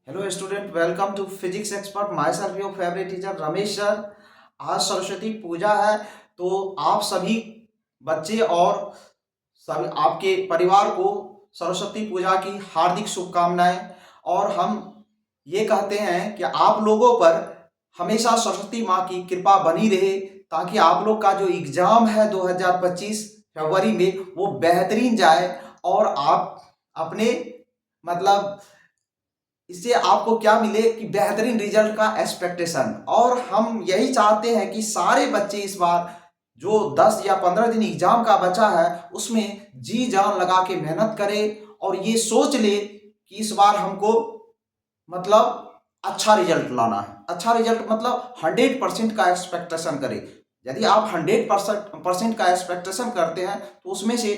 Hello student, welcome to physics expert. Myself your favourite teacher Ramesh sir. आज सरस्वती पूजा है, तो आप सभी बच्चे और सभी आपके परिवार को सरस्वती पूजा की हार्दिक शुभकामनाएं। और हम ये कहते हैं कि आप लोगों पर हमेशा सरस्वती माँ की कृपा बनी रहे, ताकि आप लोग का जो एग्जाम है 2025 फरवरी में वो बेहतरीन जाए। और आप अपने मतलब इससे आपको क्या मिले कि बेहतरीन रिजल्ट का एक्सपेक्टेशन। और हम यही चाहते हैं कि सारे बच्चे इस बार जो 10 या 15 दिन एग्जाम का बचा है उसमें जी जान लगा के मेहनत करें और ये सोच ले कि इस बार हमको मतलब अच्छा रिजल्ट लाना है। अच्छा रिजल्ट मतलब 100% का एक्सपेक्टेशन करें। यदि आप 100% का एक्सपेक्टेशन करते हैं तो उसमें से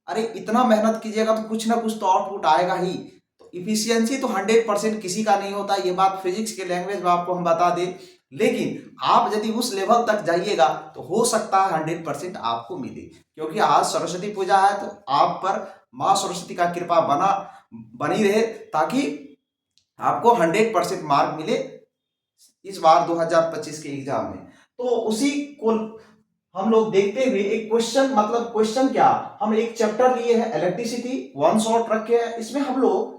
अरे इतना मेहनत कीजिएगा तो कुछ ना कुछ तो आउटपुट आएगा ही। तो इफिशियंसी तो 100% किसी का नहीं होता, ये बात फिजिक्स के लैंग्वेज में आपको हम बता दें। लेकिन आप यदि उस लेवल तक जाइएगा तो हो सकता है 100% आपको मिले, क्योंकि आज सरस्वती पूजा है। तो आप पर माँ सरस्वती का कृपा बनी रहे, ताकि आपको 100% मार्क मिले इस बार 2025 के एग्जाम में। तो उसी को हम लोग देखते हुए एक क्वेश्चन, मतलब क्वेश्चन क्या, हम एक चैप्टर लिए हैं इलेक्ट्रिसिटी, वन शॉट रखे हैं। इसमें हम लोग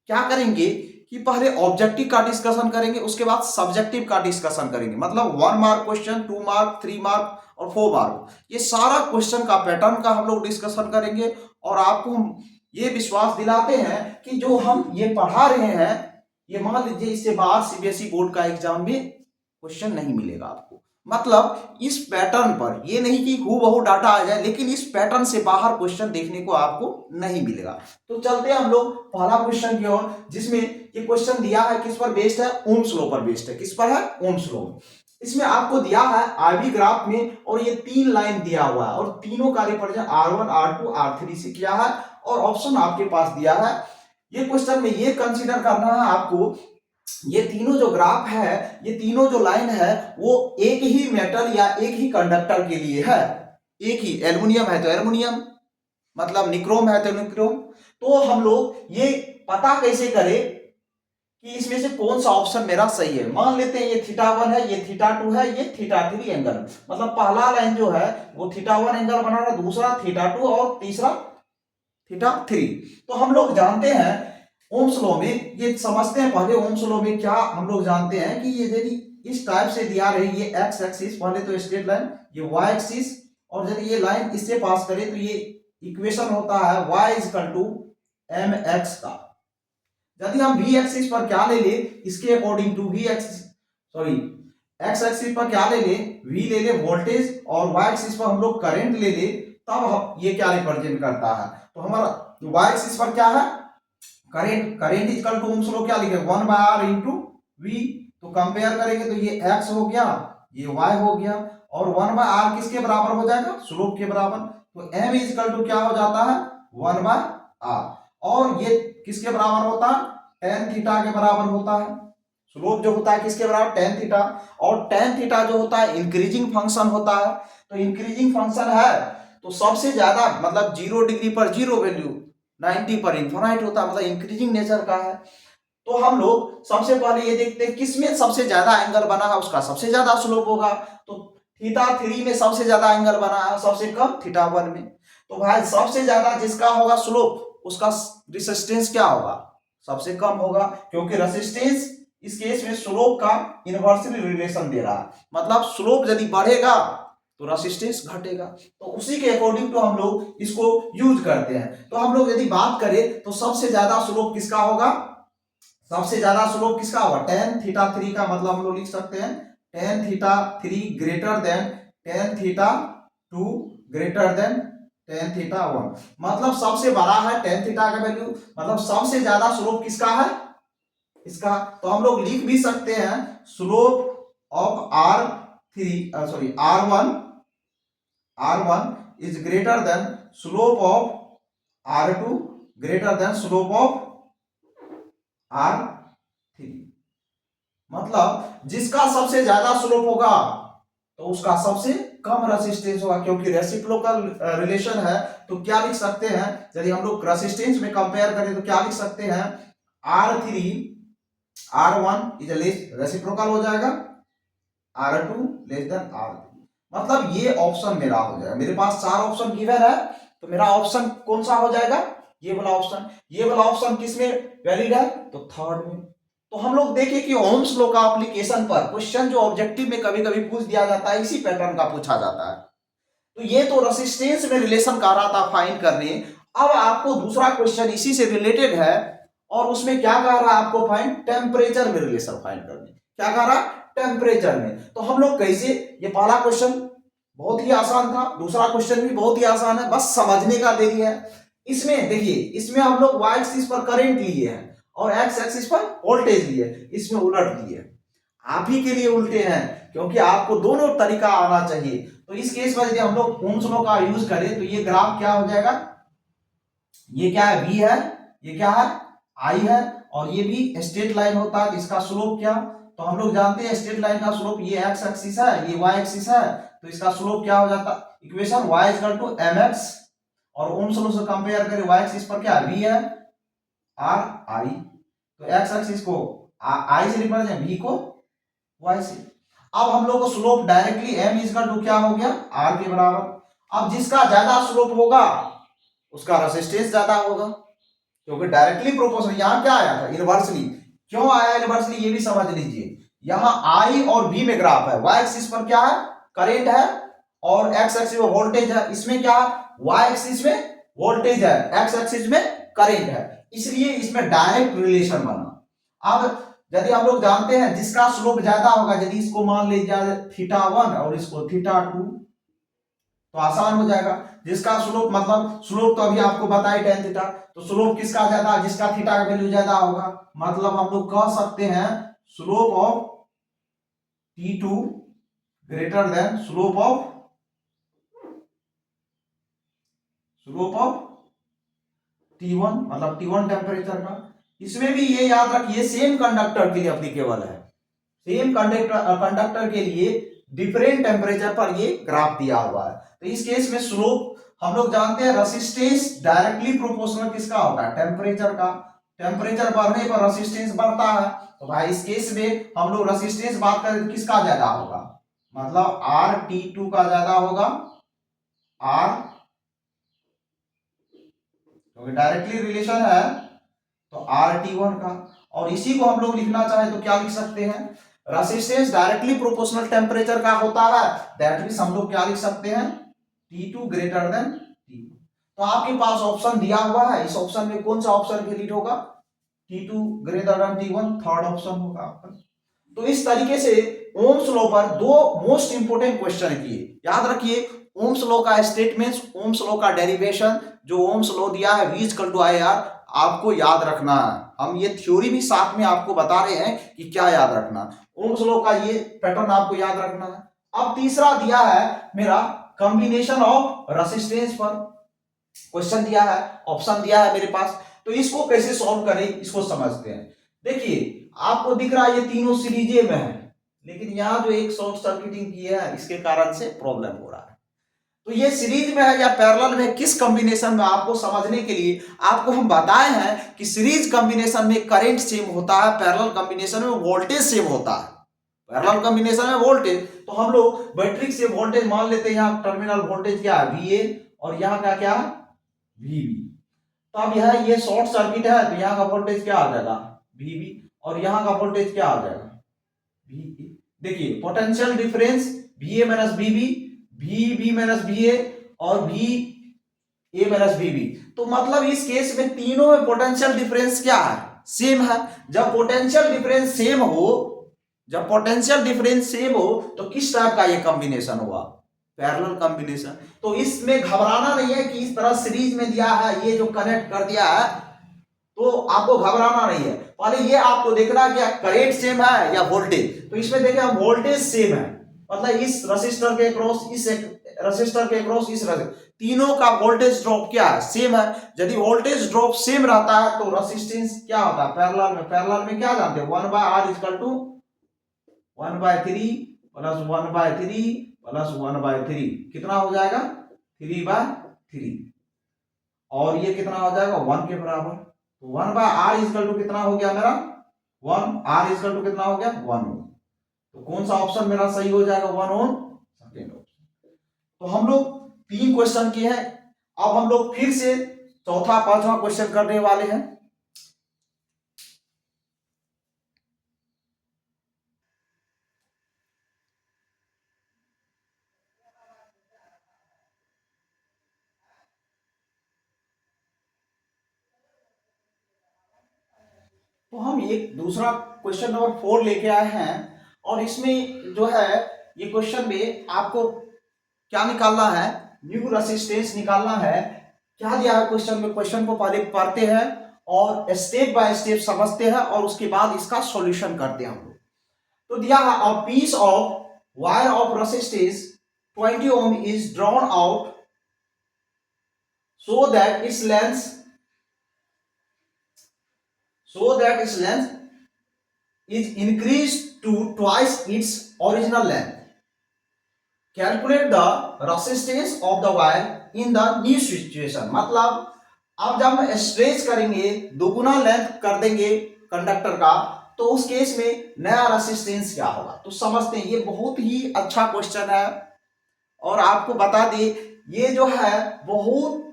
क्या करेंगे कि पहले ऑब्जेक्टिव का डिस्कशन करेंगे, उसके बाद सब्जेक्टिव का डिस्कशन करेंगे। मतलब 1 मार्क क्वेश्चन, 2 मार्क, 3 मार्क और 4 मार्क, ये सारा क्वेश्चन का पैटर्न का हम लोग डिस्कशन करेंगे। और आपको हम ये विश्वास दिलाते हैं कि जो हम ये पढ़ा रहे हैं, ये मान लीजिए इससे बाहर सीबीएसई बोर्ड का एग्जाम में क्वेश्चन नहीं मिलेगा आपको। मतलब इस पैटर्न पर, ये नहीं कि हूबहू डाटा आ जाए, लेकिन इस पैटर्न से बाहर क्वेश्चन देखने को आपको नहीं मिलेगा। तो चलते हैं हम लोग पहला क्वेश्चन की ओर, जिसमें ये क्वेश्चन दिया है किस पर बेस्ड है, ओम्स लॉ पर बेस्ड है। किस पर है, ओम्स लॉ। इसमें आपको दिया है आईवी ग्राफ में, और ये 3 लाइन दिया हुआ है और तीनों का रिप्रेजेंट R1 R2 R3 से किया है। और ऑप्शन आपके पास दिया है। ये क्वेश्चन में ये कंसीडर करना है आपको, ये तीनों जो ग्राफ है, ये तीनों जो लाइन है, वो एक ही मेटल या एक ही कंडक्टर के लिए है। एक ही, एल्युमिनियम है तो एल्युमिनियम, मतलब निक्रोम है तो निक्रोम। तो हम लोग ये पता कैसे करें कि इसमें से कौन सा ऑप्शन मेरा सही है। मान लेते हैं ये θ1 है, ये θ2 है, ये θ3 एंगल। मतलब पहला लाइन जो है वो θ1 एंगल बना रहा है, दूसरा θ2 और तीसरा θ3। तो हम लोग जानते हैं ओम्स लॉ में, ये समझते हैं पहले ओम्स लॉ में क्या हम लोग जानते हैं कि ये यदि इस टाइप से दिया रहे, ये एक्स एक्सिस, पहले तो स्ट्रेट लाइन, ये वाई एक्सिस, और यदि ये लाइन इससे पास करे तो ये इक्वेशन होता है y इक्वल टू mx का। यदि हम v एक्सिस पर क्या ले ले, इसके according to v axis, sorry x axis पर क्या ले ले, v ले ले वोल्टेज, और y एक्सिस पर हम लोग करंट ले ले, तब हम ये क्या रिप्रेजेंट करता है। तो हमारा y एक्सिस पर क्या है, current. Current equal to ohm's law क्या लिखे, 1/r इंटू v। तो कंपेयर करेंगे तो ये x हो गया, ये y हो गया, और 1/r किसके बराबर हो जाएगा, स्लोप के बराबर। तो m इक्वल टू क्या हो जाता है, 1/r। और ये किसके बराबर होता है, tan थीटा के बराबर होता है। स्लोप जो होता है किसके बराबर, tan थीटा। और tan थीटा जो होता है इंक्रीजिंग फंक्शन होता है। तो इंक्रीजिंग फंक्शन है तो सबसे ज्यादा, मतलब 0 डिग्री पर 0 वैल्यू, 90 पर इन्फिनाइट होता है, मतलब इंक्रीजिंग नेचर का है। तो हम लोग सबसे पहले ये देखते हैं किसमें सबसे ज्यादा एंगल बना है, उसका सबसे ज्यादा स्लोप होगा। तो θ3 में सबसे ज्यादा एंगल बना है, सबसे कम θ1 में। तो भाई सबसे ज्यादा जिसका होगा स्लोप, उसका रेजिस्टेंस क्या होगा, सबसे कम होगा, क्योंकि रेजिस्टेंस इस केस में स्लोप का इनवर्सली रिलेशन दे रहा है। मतलब स्लोप यदि बढ़ेगा तो रेजिस्टेंस घटेगा। तो उसी के अकॉर्डिंग तो हम लोग इसको यूज करते हैं। तो हम लोग यदि बात करें तो सबसे ज्यादा स्लोप किसका होगा, सबसे ज्यादा स्लोप किसका होगा, tan θ3 का। मतलब हम लोग लिख सकते हैं tan θ3 greater than tan θ2 greater than tan θ1। मतलब सबसे बड़ा है tan थीटा का वैल्यू, मतलब सबसे ज्यादा स्लोप किसका है, इसका। तो हम लोग लिख भी सकते हैं slope of R1 is greater than slope of R2 greater than slope of R3। मतलब जिसका सबसे ज्यादा स्लोप होगा तो उसका सबसे कम रेसिस्टेंस होगा, क्योंकि रेसिप्रोकल रिलेशन है। तो क्या लिख सकते हैं, यदि हम लोग रेसिस्टेंस में कंपेयर करें तो क्या लिख सकते हैं, R3 R1 इज रेसिप्रोकल हो जाएगा R2 लेस देन R3। मतलब ये ऑप्शन मेरा हो जाएगा। मेरे पास 4 ऑप्शन गिवन है, तो मेरा ऑप्शन कौन सा हो जाएगा? ये वाला ऑप्शन। ये वाला ऑप्शन किस में वैलिड है? तो थर्ड में। तो हम लोग देखें कि ओम्स लॉ का एप्लीकेशन पर क्वेश्चन जो ऑब्जेक्टिव में कभी कभी पूछ दिया जाता है, इसी पैटर्न का पूछा जाता है। तो ये तो रेसिस्टेंस में रिलेशन कह रहा था फाइंड करने। अब आपको दूसरा क्वेश्चन इसी से रिलेटेड है, और उसमें क्या कह रहा है आपको फाइंड? टेम्परेचर में रिलेशन फाइंड करने। क्या कह रहा? टेम्परेचर में। तो हम लोग कैसे, ये पहला क्वेश्चन बहुत ही आसान था, दूसरा क्वेश्चन भी बहुत ही आसान है, बस समझने का देरी है। इसमें देखिए, इसमें हम लोग y एक्सिस पर करंट लिए हैं और x एक्सिस पर वोल्टेज लिए, इसमें उलट लिए। आप ही के लिए उल्टे हैं, क्योंकि आपको दोनों तरीका आना चाहिए। तो इस केस में यदि हम लोग ओम्स लॉ का यूज करें तो ये ग्राफ क्या हो जाएगा? ये क्या है? v है, ये क्या है? I है, और ये भी स्ट्रेट लाइन होता है, इसका स्लोप क्या? तो हम लोग जानते हैं स्ट्रेट लाइन का स्लोप, ये x एक्सिस है, ये y एक्सिस है, तो इसका स्लोप क्या हो जाता? Equation y equal to mx, और ओम्स लॉ से कंपेयर करें y एक्सिस पर क्या v है r i, तो x एक्सिस को i से रिप्रेजेंट, v को y से। अब हम लोग को slope directly m equal to क्या हो गया? r के बराबर। अब जिसका ज्यादा स्लोप होगा उसका रेजिस्टेंस ज्यादा होगा, क्योंकि डायरेक्टली प्रोपोर्शनल। यहां क्या आया था? इनवर्सली। क्यों आया इनवर्सली ये भी समझ लीजिए। यहां I और V में ग्राफ है, y एक्सिस पर क्या है? करंट है, और x एक्सिस में वोल्टेज है। इसमें क्या है? y एक्सिस में वोल्टेज है, x एक्सिस में करंट है, इसलिए इसमें डायरेक्ट रिलेशन बना। अब यदि हम लोग जानते हैं जिसका स्लोप ज्यादा होगा, यदि इसको मान लीजिए θ1 और इसको θ2, तो आसान हो जाएगा। जिसका स्लोप, मतलब स्लोप तो अभी आपको बताई tan थीटा, तो स्लोप किसका ज्यादा? जिसका थीटा का वैल्यू ज्यादा होगा। मतलब हम लोग कह सकते हैं slope of T2 greater than slope of T1, मतलब T1 टेम्परेचर का। इसमें भी ये याद रखिए सेम कंडक्टर के लिए एप्लीकेबल है, सेम कंडक्टर के लिए डिफरेंट टेम्परेचर पर ये ग्राफ दिया हुआ है। तो इस केस में स्लोप हम लोग जानते हैं रेसिस्टेंस डायरेक्टली प्रोपोर्शनल किसका होता है? टेम्परेचर का। टेम्परेचर बढ़ने पर रेसिस्टेंस बढ़ता है, तो भाई इस केस में हम लोग रेसिस्टेंस बात करें तो किसका ज्यादा होगा? मतलब RT2 का ज्यादा होगा, R, क्योंकि डायरेक्टली रिलेशन है, तो RT1 का। और इसी को हम लोग लिखना चाहे तो क्या लिख सकते हैं? रेसिस्टेंस डायरेक्टली प्रोपोर्शनल टेम्परेचर का होता है, दैट मींस हम लोग क्या लिख सकते हैं? T2 greater than T1। तो आपके पास ऑप्शन दिया हुआ है, इस ऑप्शन में कौन सा ऑप्शन वैलिड होगा? T2 greater than T1 third option होगा आपका। तो इस तरीके से ओम्स लॉ पर दो मोस्ट इंपोर्टेंट क्वेश्चन किए। याद रखिए, ओम्स लॉ का स्टेटमेंट्स, ओम्स लॉ का डेरिवेशन, जो ओम्स लॉ दिया है V इक्वल टू IR, आपको याद रखना है। हम ये थ्योरी भी साथ में आपको बता रहे हैं कि क्या याद रखना। ओम्स लॉ का ये पैटर्न आपको याद रखना है। अब तीसरा दिया है मेरा कॉम्बिनेशन ऑफ रेसिस्टेंस पर क्वेश्चन दिया है, ऑप्शन दिया है मेरे पास। तो इसको कैसे सॉल्व करें, इसको समझते हैं। देखिए आपको दिख रहा है ये तीनों सीरीजे में है, लेकिन यहां जो एक शॉर्ट सर्किटिंग की है इसके कारण से प्रॉब्लम हो रहा है। तो ये सीरीज में है या पैरेलल में, किस कॉम्बिनेशन में, आपको समझने के लिए आपको हम बताए हैं कि सीरीज कॉम्बिनेशन में करंट सेम होता है, पैरेलल कॉम्बिनेशन में वोल्टेज सेम होता है। पैरेलल कॉम्बिनेशन में वोल्टेज, तो हम लोग बैटरी से वोल्टेज मान लेते हैं, यहाँ टर्मिनल वोल्टेज क्या है? VA, और यहाँ का क्या है? VB। तो अब यह ये शॉर्ट सर्किट है, तो यहाँ का वोल्टेज क्या आ जाएगा? VB, और यहाँ का वोल्टेज क्या आ जाएगा? VA। देखिए potential difference VA minus VB, VB minus VA, और VA माइनस VB। तो मतलब इस केस में तीनों में पोटेंशियल डिफरेंस क्या है? सेम है। जब पोटेंशियल डिफरेंस सेम हो, जब पोटेंशियल डिफरेंस सेम हो, तो किस टाइप का ये कॉम्बिनेशन हुआ? Parallel combination. तो इसमें घबराना नहीं है कि इस तरह सीरीज में दिया है, ये जो कनेक्ट कर दिया है, तो आपको घबराना नहीं है। पहले ये आपको देखना है कि करंट सेम है या वोल्टेज। तो इसमें देखें हम वोल्टेज सेम है, मतलब इस रेसिस्टर के अक्रॉस, इस रेसिस्टर के अक्रॉस, इस तीनों का वोल्टेज ड्रॉप क्या है? सेम है। यदि वोल्टेज ड्रॉप सेम रहता है तो रेसिस्टेंस क्या होता है? पैरेलल में। पैरेलल में क्या जानते हैं? 1/R equal to 1/3 plus 1/3 plus 1/3, कितना हो जाएगा? 3/3। और ये कितना हो जाएगा? 1 के बराबर। तो 1/R इक्वल टू कितना हो गया मेरा? 1, आर इजकल टू कितना हो गया 1 ओम। तो कौन सा ऑप्शन मेरा सही हो जाएगा 1 ओम, सेकेंड ऑप्शन। तो हम लोग 3 क्वेश्चन किए हैं, अब हम लोग फिर से चौथा 5वां क्वेश्चन करने वाले हैं। तो हम एक दूसरा क्वेश्चन नंबर 4 लेके आए हैं, और इसमें जो है ये क्वेश्चन में आपको क्या निकालना है, न्यू रेसिस्टेंस निकालना है। क्या दिया है क्वेश्चन में, क्वेश्चन को पहले पढ़ते हैं और स्टेप बाय स्टेप समझते हैं और उसके बाद इसका सॉल्यूशन करते हैं हम लोग। तो दिया है a piece of wire of resistance 20 ohm is drawn out so that its length is increased to twice its original length. Calculate the resistance of the wire in the new situation. मतलब अब जब हम stretch करेंगे, दोगुना length कर देंगे conductor का, तो उस केस में नया रेसिस्टेंस क्या होगा। तो समझते हैं, ये बहुत ही अच्छा क्वेश्चन है। और आपको बता दें, ये जो है बहुत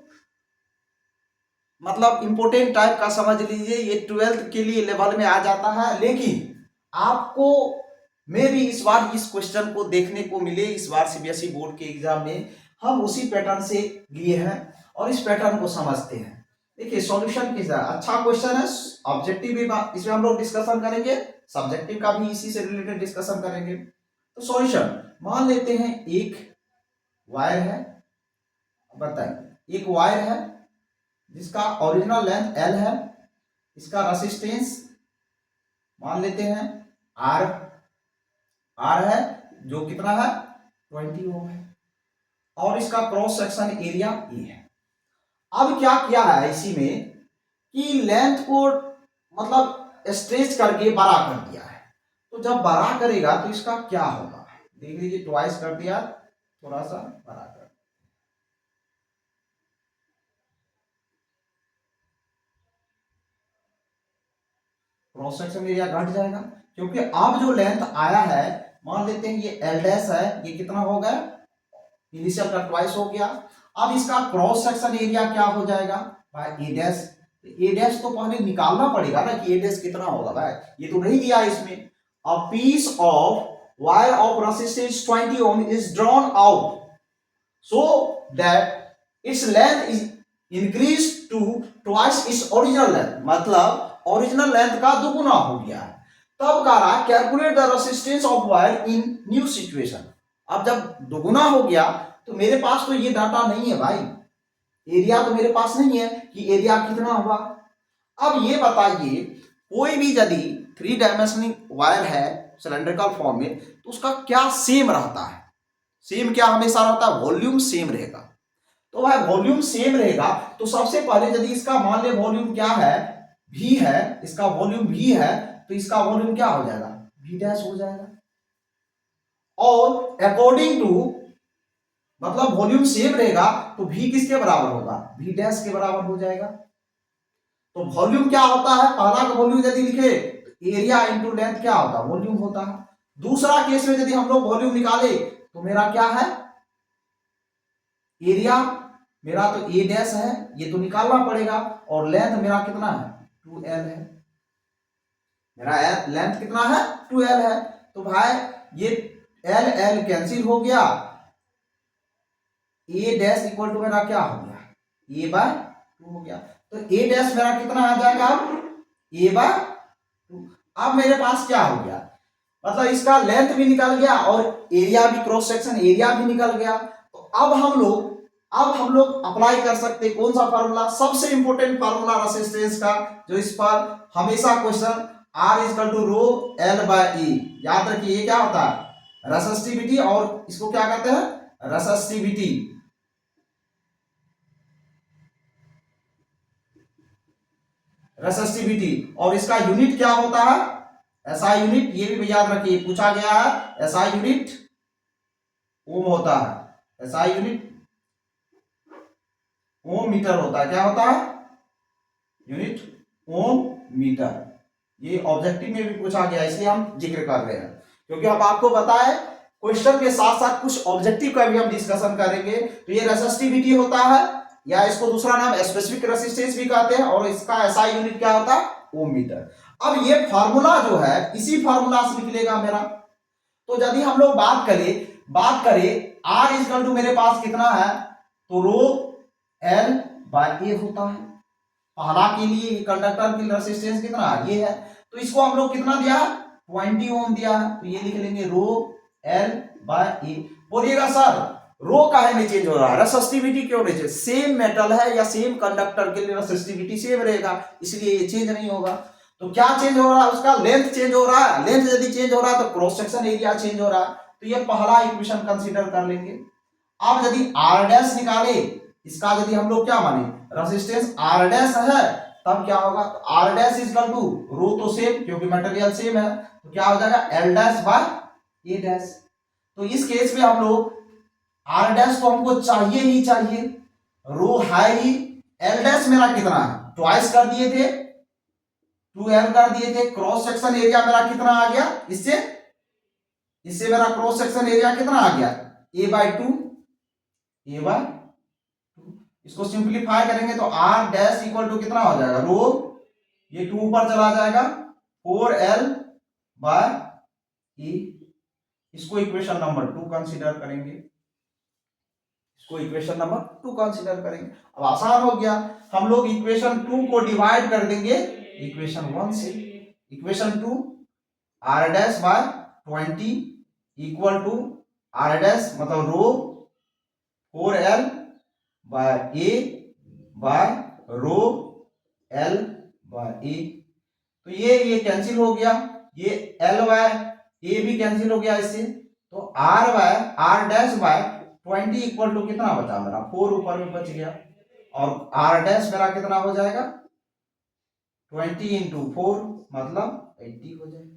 मतलब इंपोर्टेंट टाइप का समझ लीजिए, ये 12th के लिए लेवल में आ जाता है। लेकिन आपको मैं भी इस बार इस क्वेश्चन को देखने को मिले, इस बार सीबीएसई बोर्ड के एग्जाम में हम उसी पैटर्न से लिए हैं और इस पैटर्न को समझते हैं। देखिए सॉल्यूशन किस है, अच्छा क्वेश्चन है, ऑब्जेक्टिव भी इसमें हम लोग डिस्कशन करेंगे, सब्जेक्टिव का भी इसी से रिलेटेड डिस्कशन करेंगे। तो सॉल्यूशन मान लेते हैं, एक वायर है, बताइए एक वायर है जिसका ओरिजिनल लेंथ L है, इसका रेसिस्टेंस मान लेते हैं R है, जो कितना है 20 ओम है, और इसका क्रॉस सेक्शन एरिया E है। अब क्या किया है इसी में कि लेंथ को मतलब स्ट्रेच करके बड़ा कर दिया है। तो जब बड़ा करेगा तो इसका क्या होगा, देख लीजिए, ट्वाइस कर दिया, थोड़ा सा बड़ा कर, क्रॉस सेक्शन एरिया घट जाएगा, क्योंकि अब जो लेंथ आया है, मान लेते हैं ये एल डैश है, ये कितना हो गया, इनिशियल का ट्वाइस हो गया। अब इसका क्रॉस सेक्शन एरिया क्या हो जाएगा भाई, ए डैश। ए डैश तो पहले निकालना पड़ेगा ना कि ए डैश कितना होगा भाई, ये तो नहीं दिया इसमें। A piece of wire of resistance 20 ohm is drawn out so that its length is increased to twice its original length, मतलब ओरिजिनल लेंथ का दुगुना हो गया है। तब कह रहा calculate the resistance of wire in new situation. अब जब दुगुना हो गया तो मेरे पास तो ये डाटा नहीं है भाई, एरिया तो मेरे पास नहीं है कि एरिया कितना हुआ। अब ये बताइए, कोई भी यदि 3 डायमेंशनल वायर है सिलेंड्रिकल फॉर्म में, तो उसका क्या सेम रहता है, सेम क्या हमेशा रहता है, वॉल्यूम सेम रहेगा। तो भाई वॉल्यूम सेम रहेगा, तो सबसे पहले यदि इसका मान ले वॉल्यूम क्या है, v है, इसका वॉल्यूम v है, तो इसका वॉल्यूम क्या हो जाएगा, v डैश हो जाएगा। और अकॉर्डिंग टू मतलब वॉल्यूम सेम रहेगा तो v किसके बराबर होगा, v डैश के बराबर हो जाएगा। तो वॉल्यूम क्या होता है, पहला का वॉल्यूम यदि लिखे तो एरिया इंटू लेंथ क्या होता है, वॉल्यूम होता है। दूसरा केस में यदि हम लोग वॉल्यूम निकाले तो मेरा क्या है, एरिया मेरा तो ए डैश है, ये तो निकालना पड़ेगा, और लेंथ मेरा कितना है 2l है, मेरा लेंथ कितना है 2l है। तो भाई ये l l कैंसिल हो गया, ए डैश इक्वल टू मेरा क्या हो गया, ए बाय 2 हो गया। तो ए डैश मेरा कितना आ जाएगा, ए बाय 2। अब मेरे पास क्या हो गया, मतलब इसका लेंथ भी निकल गया और एरिया भी, क्रॉस सेक्शन एरिया भी निकल गया। तो अब हम लोग अप्लाई कर सकते कौन सा फार्मूला, सबसे इंपॉर्टेंट फार्मूला रेसिस्टेंस का, जो इस पर हमेशा question R equal to rho L by E, याद रखिए ये क्या होता है रेसिस्टिविटी, और इसको क्या कहते हैं रेसिस्टिविटी। रेसिस्टिविटी और इसका यूनिट क्या होता है, एसआई यूनिट, ये भी याद रखिए पूछा गया है, एसआई यूनिट ओम होता है, एसआई यूनिट ओम मीटर होता है, क्या होता है यूनिट ओम मीटर। ये ऑब्जेक्टिव में भी पूछा गया, इसलिए हम जिक्र कर रहे हैं, क्योंकि अब आपको पता है क्वेश्चन के साथ साथ कुछ ऑब्जेक्टिव का भी हम डिस्कशन करेंगे। तो ये रेसिस्टिविटी होता है, या इसको दूसरा नाम स्पेसिफिक रेसिस्टेंस भी कहते हैं, और इसका एसआई यूनिट क्या होता है, ओम मीटर। अब ये फार्मूला जो है इसी फार्मूला से निकलेगा मेरा। तो यदि हम लोग बात करें आर इजकल टू मेरे पास कितना है, तो रो एल बाय ए होता है। पहला के लिए कंडक्टर की रेसिस्टेंस कितना ये है, तो इसको हम लोग कितना दिया है, 20 ओम दिया है, तो ये लिख लेंगे रो एल बाय ए। बोलिएगा सर रो काहे में चेंज हो रहा है, रेसिस्टिविटी क्यों नहीं चेंज, सेम मेटल है या सेम कंडक्टर के लिए रेसिस्टिविटी सेम रहेगा, इसलिए ये चेंज नहीं होगा। तो क्या चेंज हो रहा है, उसका लेंथ चेंज हो रहा है, लेंथ यदि चेंज हो रहा है तो क्रॉस सेक्शन एरिया चेंज हो रहा है, तो ये पहला इक्वेशन कंसीडर कर लेंगे। अब यदि आर डैश निकाले, इसका यदि हम लोग क्या माने रेसिस्टेंस आर डैश है, तब क्या होगा, तो R dash is equal to rho तो सेम क्योंकि मटेरियल सेम है, तो क्या हो जाएगा L dash by A dash. तो इस केस में हम लोग आर डैश तो हमको चाहिए ही चाहिए, रो है ही, एल डैश मेरा कितना है ट्वाइस कर दिए थे, 2l कर दिए थे, क्रॉस सेक्शन एरिया मेरा कितना आ गया, इससे मेरा क्रॉस सेक्शन एरिया कितना आ गया a/2, इसको सिंपलीफाई करेंगे तो r डैश इक्वल टू कितना हो जाएगा, रो ये 2 ऊपर चला जाएगा 4l बाय e। इसको इक्वेशन नंबर 2 कंसीडर करेंगे, इसको इक्वेशन नंबर 2 कंसीडर करेंगे। अब आसान हो गया, हम लोग इक्वेशन 2 को डिवाइड कर देंगे इक्वेशन 1 से। Equation 2 r dash by 20 equal to r dash मतलब rho 4l by a by rho l by a। तो ये कैंसिल हो गया, ये l बाय a भी कैंसिल हो गया इससे, तो r dash by 20 equal to कितना बचा मेरा 4 ऊपर में बच गया, और r डैश मेरा कितना हो जाएगा 20 इंटू 4 मतलब 80 हो जाएगा।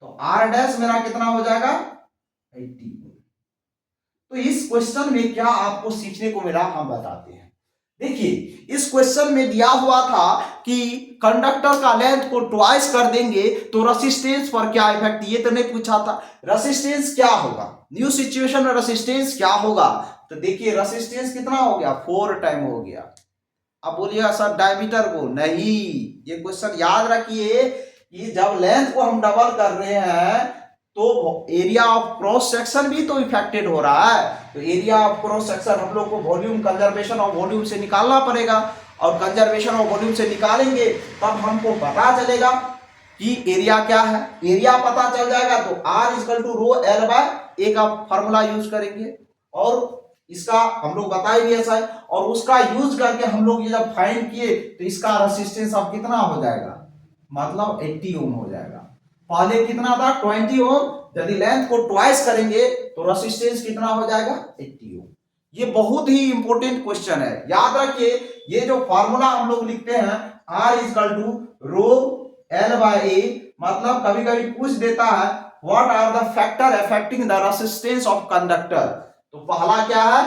तो r डैश मेरा कितना हो जाएगा 80। तो इस क्वेश्चन में क्या आपको सीखने को मिला हम बताते हैं। देखिए इस क्वेश्चन में दिया हुआ था कि कंडक्टर का लेंथ को ट्वाइस कर देंगे तो रेसिस्टेंस पर क्या इफेक्ट, ये तो नहीं पूछा था रेसिस्टेंस क्या होगा, न्यू सिचुएशन में रेसिस्टेंस क्या होगा। तो देखिए रेसिस्टेंस कितना हो गया 4 टाइम हो गया। अब बोलिएगा सर डायमीटर को नहीं, ये क्वेश्चन याद रखिए कि जब लेंथ को हम डबल कर रहे हैं तो एरिया ऑफ क्रॉस सेक्शन भी तो इफेक्टेड हो रहा है। तो एरिया ऑफ क्रॉस सेक्शन हम लोग को वॉल्यूम कंजर्वेशन ऑफ वॉल्यूम से निकालना पड़ेगा, और कंजर्वेशन ऑफ वॉल्यूम से निकालेंगे तब हमको पता चलेगा कि एरिया क्या है। एरिया पता चल जाएगा तो R equal to rho L by A का फॉर्मूला यूज करेंगे, और इसका हम लोग बताएंगे ऐसा है, और उसका यूज करके हम लोग ये जब फाइंड किए तो इसका रेसिस्टेंस अब कितना हो जाएगा, मतलब 80 ओम हो जाएगा। पहले कितना था 20 ओम, यदि लेंथ को ट्वाइस करेंगे तो रेसिस्टेंस कितना हो जाएगा 80 ओम। ये बहुत ही इंपॉर्टेंट क्वेश्चन है, याद रखिए ये जो फॉर्मूला हम लोग लिखते हैं R equal to rho L by A, मतलब कभी कभी पूछ देता है what are the factor affecting the resistance of conductor. तो पहला क्या है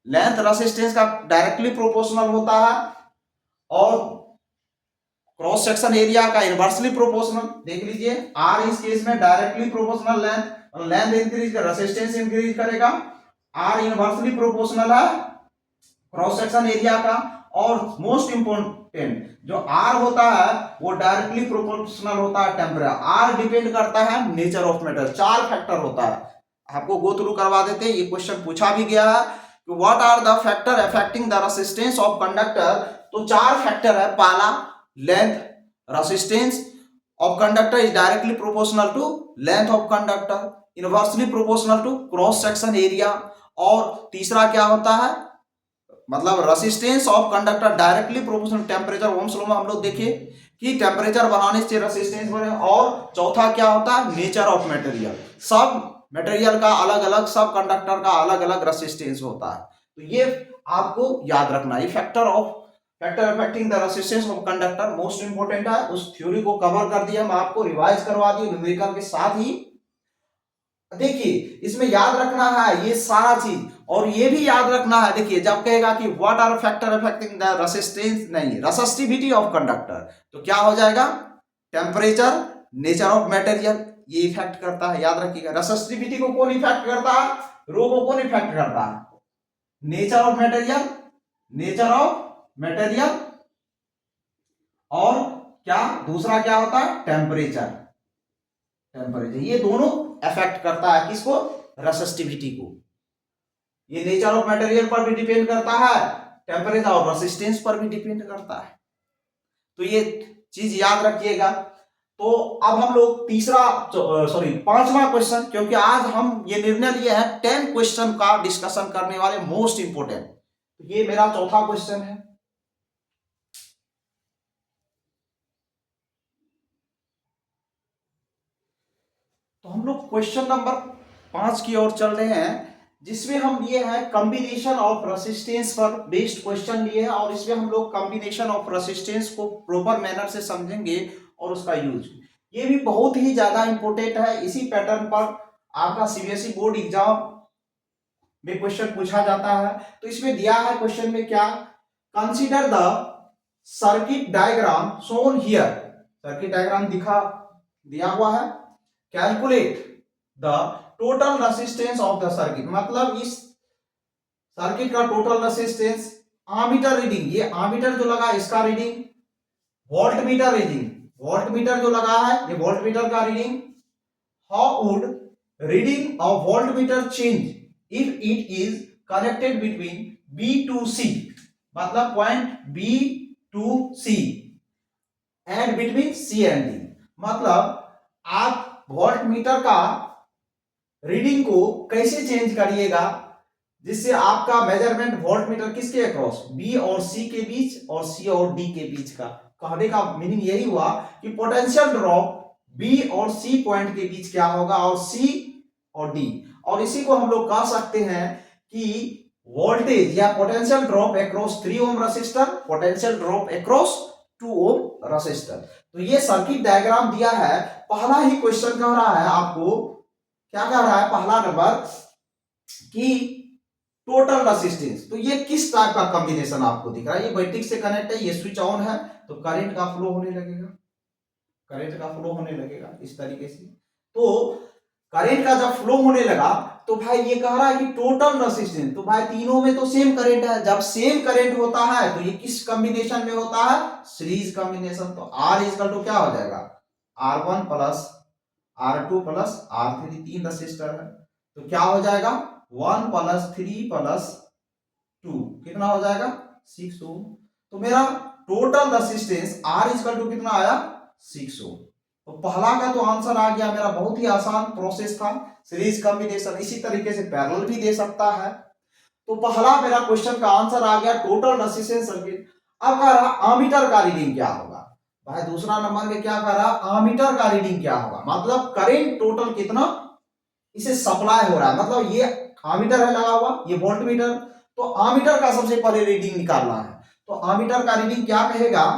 लेंथ रेसिस्टेंस का डायरेक्टली प्रोपोर्शनल होता है, और क्रॉस सेक्शन एरिया का इनवर्सली प्रोपोर्शनल। देख लीजिए R इस केस में डायरेक्टली प्रोपोर्शनल लेंथ, और लेंथ इंक्रीज कर रेसिस्टेंस इंक्रीज करेगा। R इनवर्सली प्रोपोर्शनल है क्रॉस सेक्शन एरिया का, और मोस्ट इंपोर्टेंट जो R होता है वो डायरेक्टली प्रोपोर्शनल होता है टेम्परेचर। R डिपेंड करता है नेचर ऑफ मैटर, 4 फैक्टर होता है, आपको गो थ्रू करवा देते हैं। ये क्वेश्चन पूछा भी गया है कि what are the factor affecting the resistance of conductor. तो 4 फैक्टर है, पहला length resistance of conductor is directly proportional to length of conductor, inversely proportional to cross section area, और तीसरा क्या होता है मतलब resistance of conductor directly proportional temperature. Ohm's law में हम लोग देखे कि टेम्परेचर बढ़ाने से रेसिस्टेंस बढ़े, और चौथा क्या होता है नेचर ऑफ मटेरियल, सब मटेरियल का अलग अलग, सब कंडक्टर का अलग अलग रेसिस्टेंस होता है। तो ये आपको याद रखना, ये factor affecting the resistance of conductor most important है। उस थ्योरी को कवर कर दिया, हम आपको रिवाइज करवा दिए न्यूमेरिकल के साथ ही। देखिए इसमें याद रखना है ये सारा चीज, और ये भी याद रखना है। देखिए जब कहेगा कि what are factor affecting the resistance, नहीं रेसिस्टिविटी ऑफ कंडक्टर, तो क्या हो जाएगा, टेम्परेचर, नेचर ऑफ मटेरियल, ये इफेक्ट करता है। याद रखिएगा रेसिस्टिविटी को कौन इफेक्ट करता है, रो को कौन इफेक्ट करता है, nature of material, nature of material, और क्या दूसरा क्या होता है, टेम्परेचर, टेम्परेचर, ये दोनों अफेक्ट करता है किसको, रेसिस्टिविटी को। ये नेचर ऑफ मटेरियल पर भी डिपेंड करता है, टेम्परेचर और रेसिस्टेंस पर भी डिपेंड करता है। तो ये चीज याद रखिएगा। तो अब हम लोग पांचवा क्वेश्चन, क्योंकि आज हम ये निर्णय लिए हैं 10 क्वेश्चन का डिस्कशन करने वाले, मोस्ट इंपोर्टेंट। तो ये मेरा चौथा क्वेश्चन है। तो हम लोग क्वेश्चन नंबर 5 की ओर चल रहे हैं, जिसमें हम लिए हैं कॉम्बिनेशन ऑफ रेसिस्टेंस पर बेस्ड क्वेश्चन लिए हैं, और इसमें हम लोग कॉम्बिनेशन ऑफ रेसिस्टेंस को प्रॉपर मैनर से समझेंगे और उसका यूज। ये भी बहुत ही ज्यादा इंपॉर्टेंट है। इसी पैटर्न पर आपका सीबीएसई बोर्ड एग्जाम में क्वेश्चन पूछा जाता है। तो इसमें दिया है क्वेश्चन में क्या, consider the circuit diagram shown here, circuit diagram दिया हुआ है, calculate the total resistance of the circuit, मतलब इस सर्किट का टोटल रेसिस्टेंस, आमीटर रीडिंग, ये आमीटर जो लगा इसका reading, voltmeter reading, voltmeter जो लगा है ये वोल्ट मीटर का reading, how would reading of voltmeter change if it is connected between B to C, मतलब point B to C and between C and D, मतलब आप volt meter का reading को कैसे चेंज करिएगा जिससे आपका मेजरमेंट वोल्ट मीटर किसके अक्रॉस, बी और सी के बीच और सी और डी के बीच का। कहने का मीनिंग यही हुआ कि पोटेंशियल ड्रॉप बी और सी पॉइंट के बीच क्या होगा, और सी और डी, और इसी को हम लोग कह सकते हैं कि वोल्टेज या potential drop across 3 ohm resistor, potential drop across 2 ohm resistor. तो ये सर्किट डायग्राम दिया है। पहला ही क्वेश्चन कह रहा है आपको, क्या कह रहा है पहला नंबर, कि टोटल रेसिस्टेंस, तो ये किस टाइप का कॉम्बिनेशन आपको दिख रहा है, ये बैटरी से कनेक्ट है, ये स्विच ऑन है, तो करंट का फ्लो होने लगेगा, करंट का फ्लो होने लगेगा इस तरीके से। तो करंट का जब फ्लो होने लगा तो भाई ये कह रहा है कि टोटल रेसिस्टेंस, तो भाई तीनों में तो सेम करंट है, जब सेम करंट होता है तो ये किस कॉम्बिनेशन में होता है, सीरीज कॉम्बिनेशन। तो R इक्वल टू क्या हो जाएगा, R1 plus R2 plus R3, 3 resistor है, तो क्या हो जाएगा 1 प्लस 3 प्लस 2 कितना हो जाएगा 6 ओम। तो मेरा total resistance R equal to कितना आया 6 ओम। तो पहला का तो आंसर आ गया मेरा, बहुत ही आसान प्रोसेस था, सीरीज कॉम्बिनेशन। इसी तरीके से पैरेलल भी दे सकता है। तो पहला मेरा क्वेश्चन का आंसर आ गया टोटल रेसिस्टेंस सर्किट। अब कह रहा आमीटर का रीडिंग क्या होगा, भाई दूसरा नंबर में क्या कह रहा, आमीटर का रीडिंग क्या होगा, मतलब करंट टोटल कितना इसे सप्लाई हो रहा है, मतलब ये आमीटर है लगा हुआ, ये वोल्ट मीटर, तो आमीटर का सबसे पहले रीडिंग निकालना है। तो आमीटर का रीडिंग क्या कहेगा,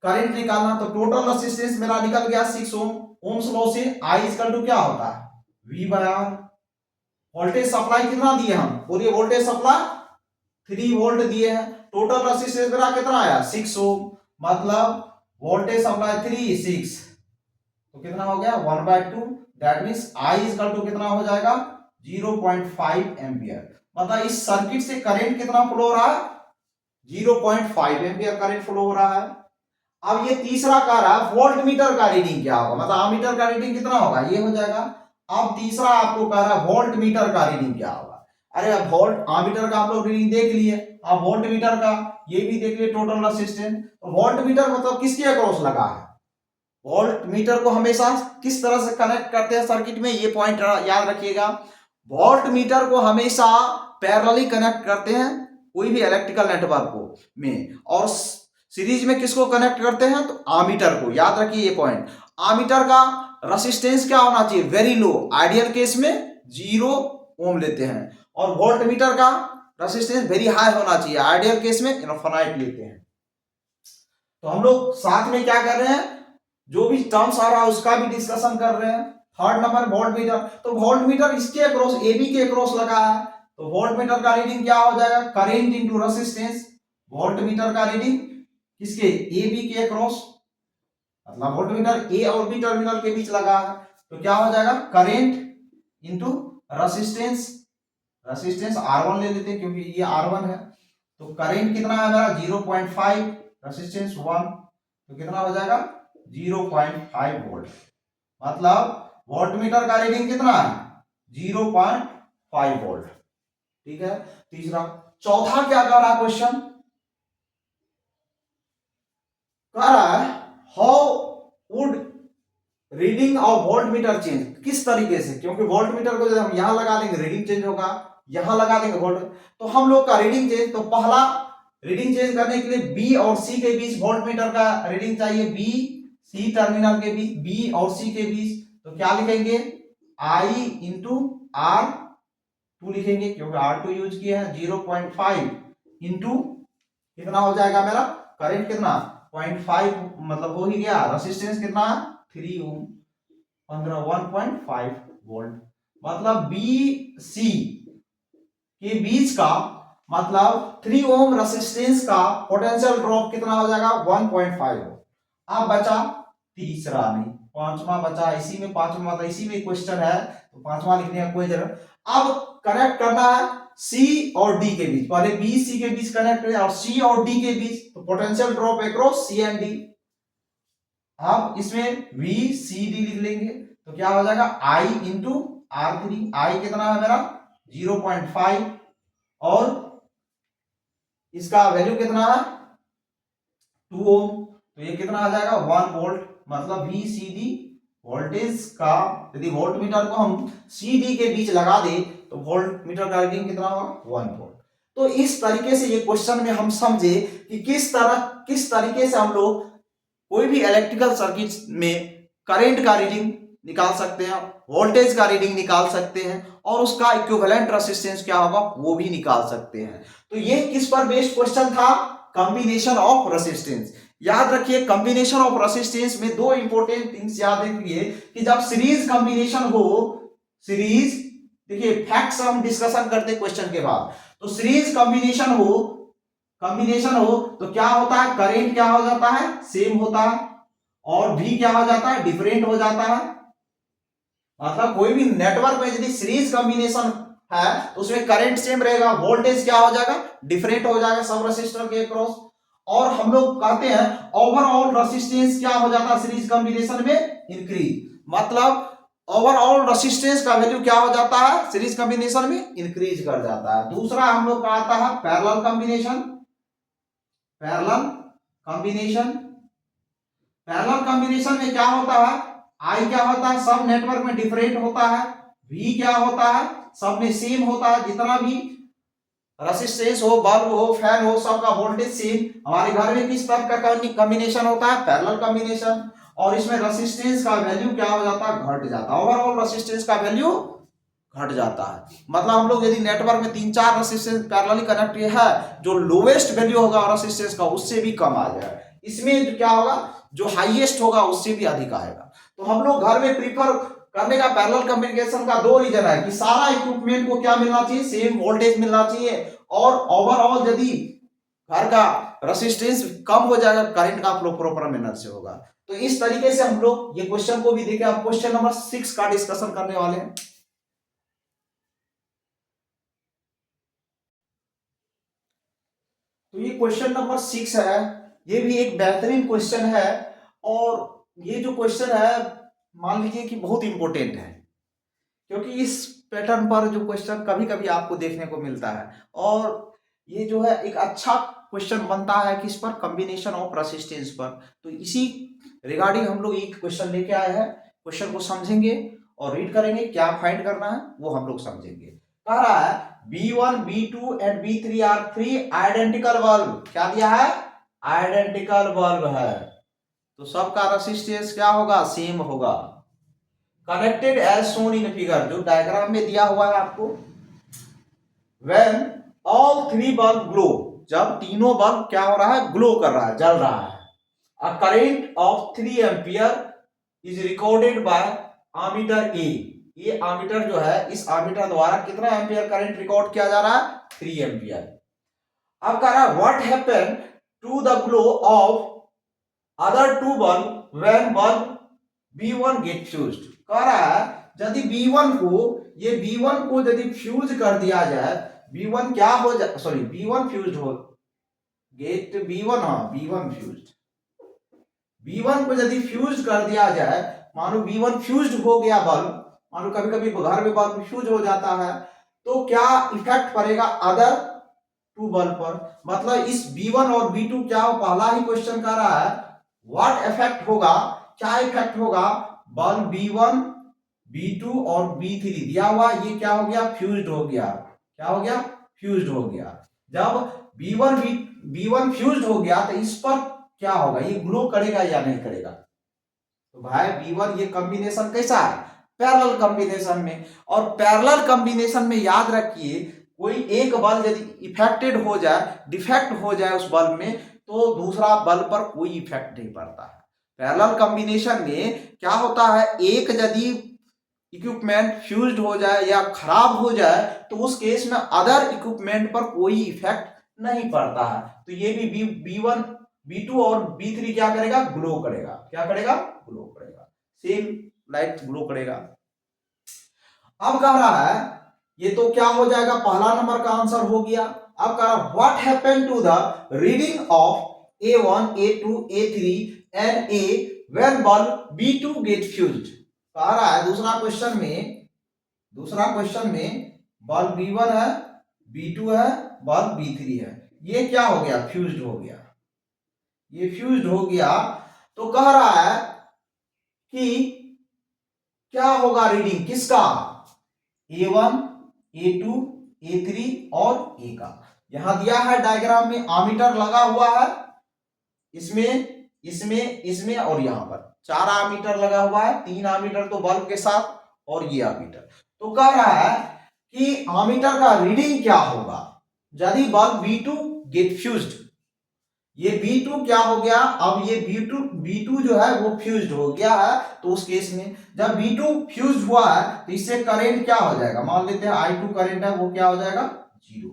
करंट निकालना, तो टोटल रेसिस्टेंस मेरा निकल गया 6 ओम। ओम्स लॉ से I इक्वल टू क्या होता है, V बराबर वोल्टेज सप्लाई कितना दिए हम, पूरी वोल्टेज सप्लाई 3 वोल्ट दिए हैं, टोटल रेसिस्टेंस मेरा कितना आया 6 ओम, मतलब वोल्टेज सप्लाई 3 6, तो कितना हो गया 1/2, that means I equal to कितना हो जाएगा 0.5 एम्पियर। मतलब इस सर्किट से करंट कितना फ्लो हो रहा है 0.5 एम्पियर करंट फ्लो हो रहा है। अब ये तीसरा कह रहा है वोल्ट मीटर का रीडिंग क्या होगा, मतलब आमीटर का रीडिंग कितना होगा ये हो जाएगा। अब तीसरा आपको कह रहा है वोल्ट मीटर का रीडिंग क्या होगा। अरे वोल्ट आमीटर का आप लोग रीडिंग देख लिए, अब वोल्ट मीटर का ये भी देख लिए टोटल रेसिस्टेंस। वोल्ट मीटर मतलब किसके अक्रॉस लगा है, वोल्ट मीटर को हमेशा किस तरह से कनेक्ट करते हैं सर्किट में, ये पॉइंट याद रखिएगा। वोल्ट मीटर को हमेशा पैरेलली कनेक्ट करते हैं कोई भी इलेक्ट्रिकल नेटवर्क को में, और सीरीज में किसको कनेक्ट करते हैं, तो आमीटर को। याद रखिए ये पॉइंट। आमीटर का रेसिस्टेंस क्या होना चाहिए, वेरी लो, आइडियल केस में 0 ओम लेते हैं, और वोल्ट मीटर का रेसिस्टेंस वेरी हाई होना चाहिए, आइडियल केस में इनफिनाइट लेते हैं। तो हम लोग साथ में क्या कर रहे हैं, जो भी टर्म्स आ रहा है उसका भी डिस्कशन कर रहे हैं। थर्ड नंबर वोल्ट मीटर, तो वोल्ट मीटर इसके अक्रॉस AB के अक्रॉस लगा है, तो वोल्ट मीटर का रीडिंग क्या हो जाएगा, current into resistance. Volt meter का रीडिंग किसके, AB के अक्रॉस, मतलब वोल्ट मीटर A और B टर्मिनल के बीच लगा है, तो क्या हो जाएगा, current into resistance. Resistance R1 ले लेते हैं क्योंकि ये R1 है, तो करेंट कितना है मेरा 0.5, रेजिस्टेंस 1, तो कितना हो जाएगा 0.5 वोल्ट। मतलब वोल्ट मीटर का रीडिंग कितना है 0.5 वोल्ट। ठीक है, तीसरा। चौथा क्या कह रहा है क्वेश्चन, कह रहा है how would reading of voltmeter change, किस तरीके से, क्योंकि वोल्ट मीटर को जब हम यहां लगा देंगे रीडिंग चेंज होगा, यहां लगा देंगे वोल्ट, तो हम लोग का रीडिंग चेंज, तो पहला रीडिंग चेंज करने के लिए बी और सी के बीच वोल्ट मीटर का रीडिंग चाहिए, बी सी टर्मिनल के बीच, बी और सी के बीच, तो क्या लिखेंगे आई इंटू आर टू लिखेंगे क्योंकि R2 यूज किए हैं, 0.5 इंटू कितना हो जाएगा मेरा करंट कितना 0.5, मतलब हो ही गया, रेजिस्टेंस कितना 3 ओम, 1.5 वोल्ट। मतलब बी सी के बीच का, मतलब 3 ओम रेजिस्टेंस का पोटेंशियल ड्रॉप कितना हो जाएगा 1.5 वोल्ट। अब बचा तीसरा नहीं, पांचवा बचा, इसी में पांचवा, मतलब इसी में क्वेश्चन है तो पांचवा लिखने का कोई जरूरत। अब कनेक्ट करना है सी और डी के बीच, पहले बी सी के बीच कनेक्ट करें और सी और डी के बीच, तो potential drop across C and D. अब इसमें वी सी डी लिख लेंगे, तो क्या हो जाएगा आई इंटू R3, आई कितना है मेरा 0.5 और इसका वैल्यू कितना है 2 ओम, तो ये कितना आ जाएगा 1 वोल्ट। मतलब वी सी डी वोल्टेज का, यदि वोल्ट मीटर को हम सी डी के बीच लगा दे तो वोल्ट मीटर का रीडिंग कितना होगा 1 वोल्ट। तो इस तरीके से ये क्वेश्चन में हम समझे कि किस तरीके से हम लोग कोई भी इलेक्ट्रिकल सर्किट में करंट का रीडिंग निकाल सकते हैं, वोल्टेज का रीडिंग निकाल सकते हैं और उसका इक्विवेलेंट रेजिस्टेंस क्या होगा वो भी निकाल सकते हैं। तो ये किस पर बेस्ड क्वेश्चन था, कॉम्बिनेशन ऑफ रेजिस्टेंस। याद रखिए कॉम्बिनेशन ऑफ रेजिस्टेंस में दो इंपॉर्टेंट थिंग्स याद रखिए कि जब सीरीज कॉम्बिनेशन हो, सीरीज, देखिए फैक्ट्स हम डिस्कशन करते क्वेश्चन के बाद, तो सीरीज कॉम्बिनेशन हो तो क्या होता है, करंट क्या हो जाता है सेम होता है और भी क्या हो जाता है डिफरेंट हो जाता है। मतलब कोई भी नेटवर्क में यदि सीरीज कॉम्बिनेशन है तो उसमें करंट सेम रहेगा, वोल्टेज क्या हो जाएगा डिफरेंट हो जाएगा सब रेसिस्टर के अक्रॉस। और हम लोग कहते हैं ओवरऑल रेसिस्टेंस क्या हो जाता है सीरीज कॉम्बिनेशन में इंक्रीज, मतलब ओवरऑल रेसिस्टेंस का वैल्यू क्या हो जाता है सीरीज कॉम्बिनेशन में इंक्रीज कर जाता है। दूसरा हम लोग का आता है पैरेलल कॉम्बिनेशन। पैरेलल कॉम्बिनेशन में क्या होता है, आई क्या होता है सब नेटवर्क में डिफरेंट होता है, वी क्या होता है सब में सेम होता है, जितना भी रेसिस्टेंस हो, बल्ब हो, फैन हो, सबका वोल्टेज सेम। हमारे घर में किस तरह का कॉम्बिनेशन होता है पैरेलल कॉम्बिनेशन, और इसमें रेसिस्टेंस का वैल्यू क्या हो जाता है घट जाता है, ओवरऑल रेसिस्टेंस का वैल्यू घट जाता है। मतलब हम लोग यदि नेटवर्क में 3-4 रेसिस्टेंस पैरेलली कनेक्ट है, जो लोवेस्ट वैल्यू होगा रेसिस्टेंस का उससे भी कम आ जाएगा, इसमें क्या होगा जो हाईएस्ट होगा उससे भी अधिक आएगा। तो हम लोग घर में प्रीफर करने का पैरेलल कम्युनिकेशन का दो रीजन है कि सारा इक्विपमेंट को क्या मिलना चाहिए सेम वोल्टेज मिलना चाहिए, और ओवरऑल यदि घर का रेसिस्टेंस कम हो जाएगा करंट का फ्लो प्रॉपर मैनर से होगा। तो इस तरीके से हम लोग ये क्वेश्चन को भी देखें। अब क्वेश्चन नंबर 6 का डिस्कशन करने वाले हैं। तो ये क्वेश्चन नंबर 6 है, ये भी एक बेहतरीन क्वेश्चन है, और ये जो क्वेश्चन है मान लीजिए कि बहुत इंपॉर्टेंट है, क्योंकि इस पैटर्न पर जो क्वेश्चन कभी कभी आपको देखने को मिलता है, और ये जो है एक अच्छा क्वेश्चन बनता है कि इस पर कॉम्बिनेशन ऑफ रेसिस्टेंस पर। तो इसी रिगार्डिंग हम लोग एक क्वेश्चन लेके आए हैं, क्वेश्चन को समझेंगे और रीड करेंगे, क्या फाइंड करना है वो हम लोग समझेंगे। कह रहा है B1, B2 and B3 are 3 identical bulb, क्या दिया है आइडेंटिकल बल्ब है, तो सबका रेसिस्टेंस क्या होगा सेम होगा, connected as shown in figure, जो डायग्राम में दिया हुआ है आपको। व्हेन ऑल 3 बल्ब ग्लो, जब तीनों बल्ब क्या हो रहा है ग्लो कर रहा है जल रहा है, a current of 3 ampere is recorded by ammeter A, ये आमीटर जो है, इस आमीटर द्वारा कितना एम्पियर करंट रिकॉर्ड किया जा रहा है? 3 एम्पियर। अब कह रहा है what happen to the glow of other two bulb when bulb B1 get fused. कह रहा है यदि B1 को, ये B1 को यदि फ्यूज कर दिया जाए, B1 क्या हो जाए, सॉरी B1 फ्यूज्ड हो, गेट B1, हाँ B1 फ्यूज्ड, B1 को यदि फ्यूज कर दिया जाए, मानो B1 फ्यूज्ड हो गया बल्ब, मानो कभी कभी घर में बल्ब फ्यूज हो जाता है, तो क्या इफेक्ट पड़ेगा अदर टू बल्ब पर? मतलब इस B1 और B2 क्या हो, पहला ही क्वेश्चन कर रहा है व्हाट इफेक्ट होगा, क्या इफेक्ट होगा बल्ब B1, B2 और B3 दिया हुआ, ये क्या हो गया? फ्यूज्ड हो गया। क्या हो गया? फ्यूज्ड हो गया। जब B1 फ्यूज्ड हो गया तो इस पर क्या होगा, ये ग्लो करेगा या नहीं करेगा? तो भाई B1 ये कॉम्बिनेशन कैसा है? पैरेलल कॉम्बिनेशन में। और पैरेलल कॉम्बिनेशन में याद रखिए, कोई एक बल्ब यदि इफेक्टेड हो जाए, डिफेक्ट हो जाए उस बल्ब में, तो दूसरा बल्ब पर कोई इफेक्ट नहीं पड़ता है। पैरेलल कॉम्बिनेशन में क्या होता है, एक यदि इक्विपमेंट फ्यूज्ड हो जाए या खराब हो जाए तो उस केस में अदर इक्विपमेंट पर कोई इफेक्ट नहीं पड़ता है। तो ये भी B1, B2 और B3 क्या करेगा? ग्लो करेगा। क्या करेगा? ग्लो करेगा। सेम लाइट ग्लो करेगा। अब कह रहा है, ये तो क्या हो जाएगा, पहला नंबर का आंसर हो गया। अब कह रहा what happened to the reading of A1, A2, A3 and A when bulb B2 get fused. कह रहा है दूसरा क्वेश्चन में बल्ब B1 है, B2 है, बल्ब B3 है, ये क्या हो गया? फ्यूज्ड हो गया। ये फ्यूज्ड हो गया तो कह रहा है कि क्या होगा रीडिंग किसका? A1, A2, A3 और A का। यहां दिया है डायग्राम में, आमीटर लगा हुआ है, इसमें और यहां पर 4 आमीटर लगा हुआ है, 3 आमीटर तो बल्ब के साथ और ये आमीटर। तो कह रहा है कि आमीटर का रीडिंग क्या होगा यदि बल्ब B2 गेट फ्यूज्ड। ये B2 क्या हो गया, अब ये B2 जो है वो फ्यूज्ड हो गया है, तो उस केस में जब B2 फ्यूज्ड हुआ है तो इससे करंट क्या हो जाएगा, मान लेते हैं I2 करंट है, वो क्या हो जाएगा? 0।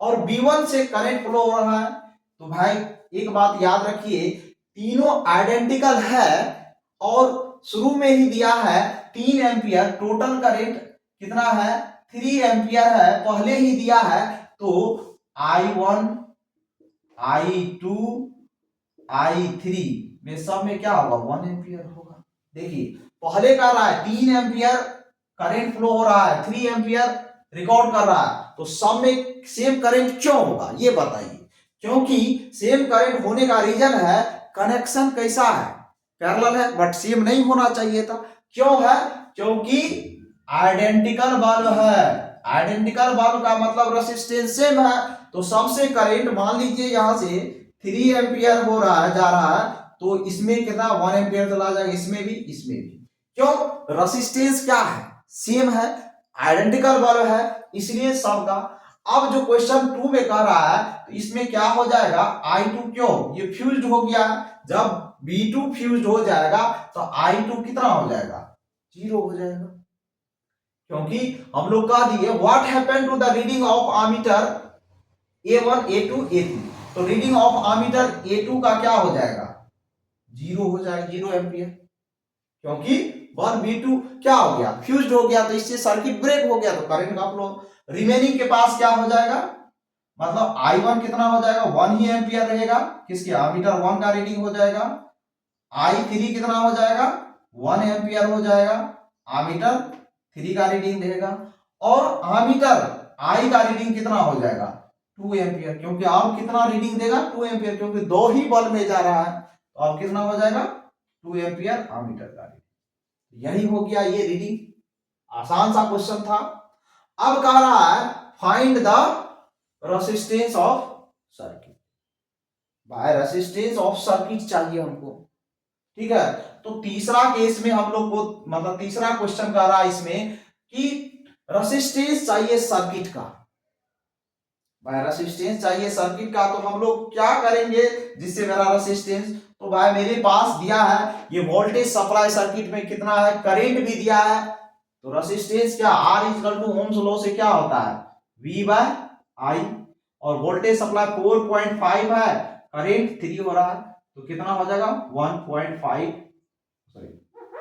और B1 से करंट फ्लो हो रहा है। तो भाई एक बात याद रखिए, तीनों आइडेंटिकल है और शुरू में ही दिया है 3 एम्पियर, टोटल करंट कितना है? 3 एम्पियर है, पहले ही दिया है। तो I1, I2, I3 में सब में क्या होगा? 1 एम्पियर होगा। देखिए पहले कर रहा है 3 एम्पियर करंट फ्लो हो रहा है, 3 एम्पियर रिकॉर्ड कर रहा है, तो सब में सेम करंट क्यों होगा ये बताइए? क्योंकि सेम करंट होने का रीजन है कनेक्शन कैसा है? पैरेलल है, बट सेम नहीं होना चाहिए था। क्यों है? क्योंकि आइडेंटिकल बल्ब है। आइडेंटिकल बल्ब का मतलब रेजिस्टेंस सेम है, तो सबसे करंट मान लीजिए यहां से 3 एम्पियर हो रहा है, जा रहा है, तो इसमें कितना? 1 एम्पियर चला जाएगा, इसमें भी। क्यों? रेजिस्टेंस क्या है? सेम है, आइडेंटिकल बल्ब है, इसलिए सबका। अब जो क्वेश्चन 2 में कह रहा है, तो इसमें क्या हो जाएगा? I2 क्यों? ये फ्यूज्ड हो गया है, जब B2 फ्यूज्ड हो जाएगा तो I2 कितना हो जाएगा? 0 हो जाएगा। क्योंकि हम लोग कह दिए what happened to the reading of ammeter A1, A2, A3, तो रीडिंग ऑफ आमीटर A2 का क्या हो जाएगा? 0 हो जाएगा, 0 एम्पियर। क्योंकि बल्ब B2 क्या हो गया? फ्यूज्ड हो गया, तो इससे सर्किट ब्रेक हो गया, तो करंट का फ्लो। रिमेनिंग के पास क्या हो जाएगा? मतलब I1 कितना हो जाएगा? 1 ही एम्पियर रहेगा, किसके? आमीटर 1 का रीडिंग हो जाएगा। I3 कितना हो जाएगा? 1 एम्पियर हो जाएगा, आमीटर 3 का रीडिंग देगा। और आमीटर I का रीडिंग कितना हो जाएगा? 2 एम्पियर, क्योंकि अब कितना रीडिंग देगा? 2 एम्पियर, क्योंकि 2 ही बल्ब में जा रहा है, तो अब कितना हो जाएगा? 2 एम्पियर आमीटर का रीडिंग। यही हो गया ये रीडिंग। आसान सा क्वेश्चन था। अब कह रहा है find the resistance of circuit. भाई रेजिस्टेंस ऑफ सर्किट चाहिए हमको, ठीक है। तो तीसरा केस में हम लोग को, मतलब तीसरा क्वेश्चन कह रहा है इसमें कि रेजिस्टेंस चाहिए सर्किट का। भाई रेसिस्टेंस चाहिए सर्किट का, तो हम लोग क्या करेंगे जिससे मेरा रेसिस्टेंस, तो भाई मेरे पास दिया है ये वोल्टेज सप्लाई सर्किट में कितना है, करंट भी दिया है, तो रेसिस्टेंस क्या R equal to ohm's law से क्या होता है V बाय I, और वोल्टेज सप्लाई 4.5 है, करंट 3 हो रहा है, तो कितना हो जाएगा 1.5, सॉरी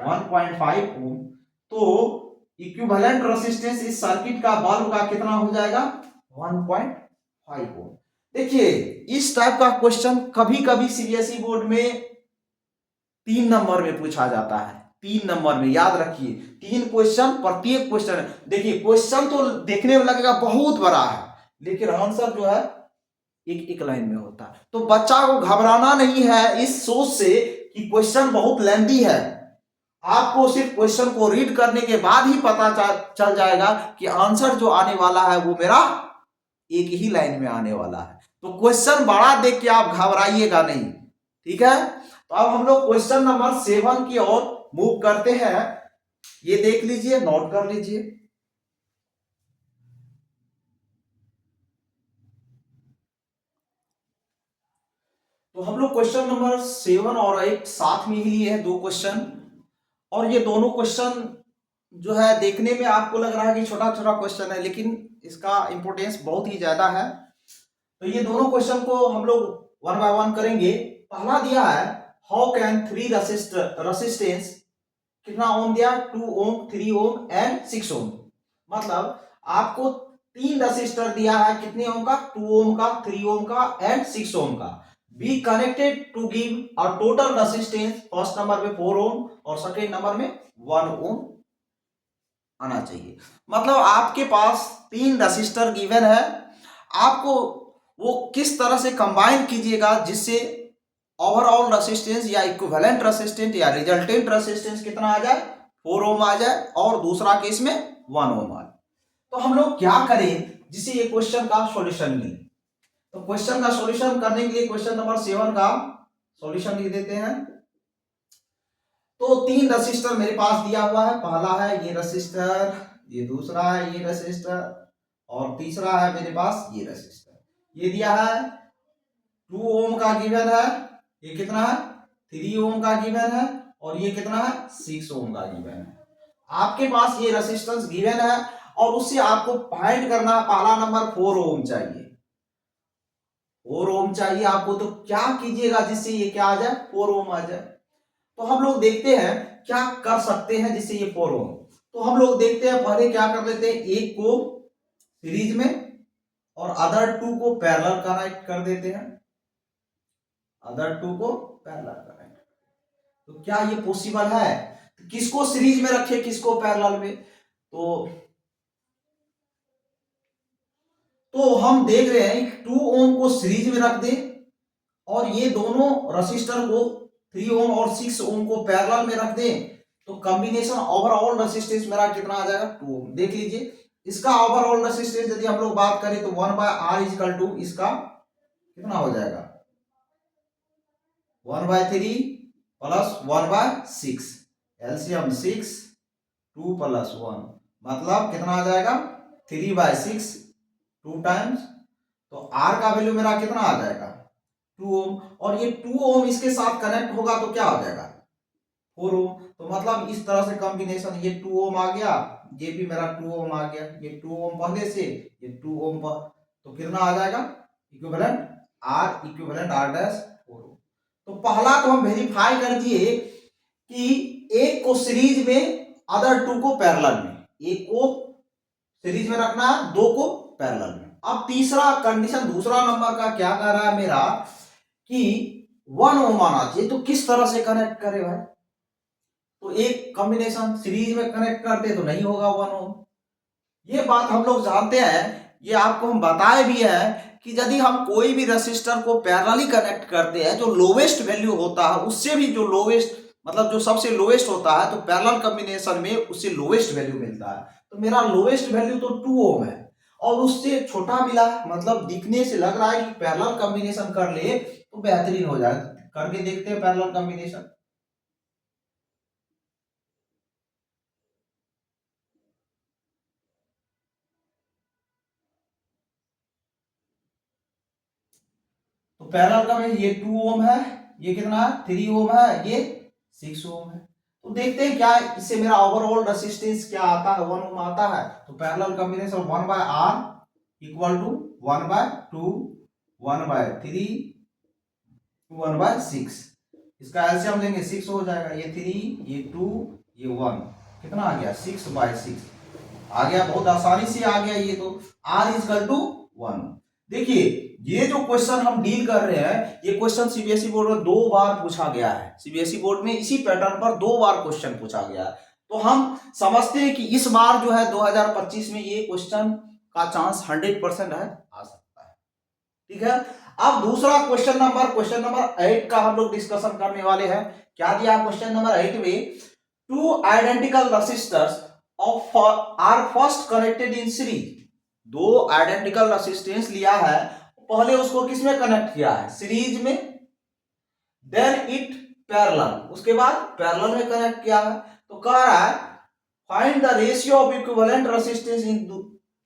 1.5 ओम। तो इक्विवेलेंट रेजिस्टेंस इस सर्किट का बल्ब का कितना हो जाएगा 1.5 ओम। देखिए इस टाइप का क्वेश्चन कभी कभी सीबीएसई बोर्ड में 3 नंबर में पूछा जाता है, 3 नंबर में, याद रखिए 3 क्वेश्चन, प्रत्येक क्वेश्चन, देखिए क्वेश्चन तो देखने में लगेगा बहुत बड़ा है, लेकिन आंसर जो है एक एक लाइन में होता है। तो बच्चा को घबराना नहीं है इस सोच से कि क्वेश्चन बहुत लेंथी है, आपको सिर्फ क्वेश्चन को रीड करने के बाद ही पता चल जाएगा कि आंसर जो आने वाला है वो मेरा एक ही लाइन में आने वाला है। तो क्वेश्चन बड़ा देख के आप घबराइएगा नहीं, ठीक है। तो अब हम लोग क्वेश्चन नंबर 7 की ओर मूव करते हैं, ये देख लीजिए, नोट कर लीजिए। तो हम लोग क्वेश्चन नंबर 7 और 8 साथ में ही लिए हैं, 2 क्वेश्चन, और ये दोनों क्वेश्चन जो है देखने में आपको लग रहा है कि छोटा छोटा क्वेश्चन है, लेकिन इसका इंपॉर्टेंस बहुत ही ज्यादा है। तो ये दोनों क्वेश्चन को हम लोग वन बाय वन करेंगे। पहला दिया है हाउ कैन 3 रेसिस्टेंस, कितना ओम दिया 2 ओम 3 ओम एंड 6 ओम, मतलब आपको 3 रजिस्टर दिया है, कितने ओम का 2 ओम का 3 ओम का एंड 6 ओम का, be connected to give a total resistance, first number में 4 ओम और सेकेंड नंबर में 1 ओम आना चाहिए। मतलब आपके पास 3 रजिस्टर गिवन है, आपको वो किस तरह से कंबाइन कीजिएगा जिससे ओवरऑल रेसिस्टेंस या इक्विवेलेंट रेसिस्टेंस या रिजल्टेंट रेसिस्टेंस कितना आ जाए 4 ओम आ जाए, और दूसरा केस में 1 ओम आ जाए। तो हम लोग क्या करें जिससे ये क्वेश्चन का सॉल्यूशन मिले, तो क्वेश्चन का सॉल्यूशन करने के लिए क्वेश्चन नंबर 7 का सॉल्यूशन लिख देते हैं। तो 3 रजिस्टर मेरे पास दिया हुआ है, पहला है ये रजिस्टर, ये दूसरा है ये रजिस्टर, और तीसरा है मेरे पास ये रजिस्टर। ये दिया है 2 ओम का गिवन है, ये कितना है 3 ओम का गिवन है, और ये कितना है 6 ओम का गिवन है। आपके पास ये रेसिस्टेंस गिवन है और उससे आपको फाइंड करना, पहला नंबर 4 ओम चाहिए, 4 ओम चाहिए आपको। तो क्या कीजिएगा जिससे ये क्या आ जाए 4 ओम आ जाए। तो हम लोग देखते हैं क्या कर सकते हैं जिससे ये 4 ओम, तो हम लोग देखते हैं पहले क्या कर लेते हैं, एक को सीरीज में और अदर 2 को पैरेलल कनेक्ट कर देते हैं, अदर 2 को पैरेलल कनेक्ट। तो क्या ये पॉसिबल है, तो किसको सीरीज में रखे किसको पैरेलल में, तो हम देख रहे हैं 2 ओम को सीरीज में रख दें और ये दोनों रजिस्टर को 3 ओम और 6 ओम को पैरेलल में रख दें, तो कॉम्बिनेशन ओवरऑल रेजिस्टेंस मेरा कितना आ जाएगा 2 ओम। देख लीजिए इसका ओवरऑल रेजिस्टेंस यदि हम लोग बात करें तो 1 बाय आर इजकल टू इसका कितना हो जाएगा 1/3 प्लस 1/6, एलसीएम 6, 2 प्लस 1, मतलब कितना आ जाएगा 3/6, 2 टाइम्स, तो आर का वैल्यू मेरा कितना आ जाएगा 2 ओम, और ये 2 ओम इसके साथ कनेक्ट होगा तो क्या हो जाएगा 4 ओम। तो मतलब इस तरह से कॉम्बिनेशन, ये 2 ओम आ गया, ये भी मेरा 2 ओम आ गया, ये 2 ओम पहले से, ये 2 ओम पर, तो कितना आ जाएगा इक्विवेलेंट आर डैश 4 ओम। तो पहला तो हम वेरीफाई कर दिए कि एक को सीरीज में अदर 2 को पैरेलल में, एक को सीरीज में रखना है 2 को पैरेलल में। अब तीसरा कंडीशन दूसरा नंबर का क्या कह रहा है मेरा कि 1 ओम आना चाहिए, तो किस तरह से कनेक्ट करे भाई, तो एक कॉम्बिनेशन सीरीज में कनेक्ट करते तो नहीं होगा 1 ओम। ये बात हम लोग जानते हैं, ये आपको हम बताए भी है कि यदि हम कोई भी रेसिस्टर को पैरेलली कनेक्ट करते हैं, जो लोवेस्ट वैल्यू होता है उससे भी जो लोवेस्ट, मतलब जो सबसे लोवेस्ट होता है, तो पैरेलल कॉम्बिनेशन में उससे लोवेस्ट वैल्यू मिलता है। तो मेरा लोवेस्ट वैल्यू तो 2 ओम है और उससे छोटा मिला है, मतलब दिखने से लग रहा है कि पैरेलल कॉम्बिनेशन कर ले तो बेहतरीन हो जाए। करके देखते हैं पैरेलल कॉम्बिनेशन। तो पैरेलल का में ये 2 ओम है, ये कितना है 3 ओम है, ये 6 ओम है। तो देखते हैं क्या इससे मेरा ओवरऑल रेसिस्टेंस क्या आता है, 1 ओम आता है। तो parallel combination 1/R equal to 1/2 1/3 1/6। इसका एलसीएम लेंगे 6 हो जाएगा, ये 3 ये 2 ये 1, कितना आ गया 6/6 आ गया, बहुत आसानी से आ गया ये। तो R इक्वल टू 1। देखिए ये जो क्वेश्चन हम डील कर रहे हैं, ये क्वेश्चन सीबीएसई बोर्ड में 2 बार पूछा गया है। सीबीएसई बोर्ड में इसी पैटर्न पर 2 बार क्वेश्चन पूछा गया है। तो हम समझते हैं कि इस बार जो है 2025 में ये क्वेश्चन का चांस 100% है, आ सकता है। ठीक है, अब दूसरा क्वेश्चन नंबर 8 का हम लोग डिस्कशन करने वाले हैं। क्या दिया क्वेश्चन नंबर 8 में, 2 identical resistors of R first connected in series. 2 identical resistance लिया है, पहले उसको किस में कनेक्ट किया है, सीरीज में, देन इट पैरेलल, उसके बाद पैरेलल में कनेक्ट किया है। तो कह रहा है find the ratio of equivalent resistance in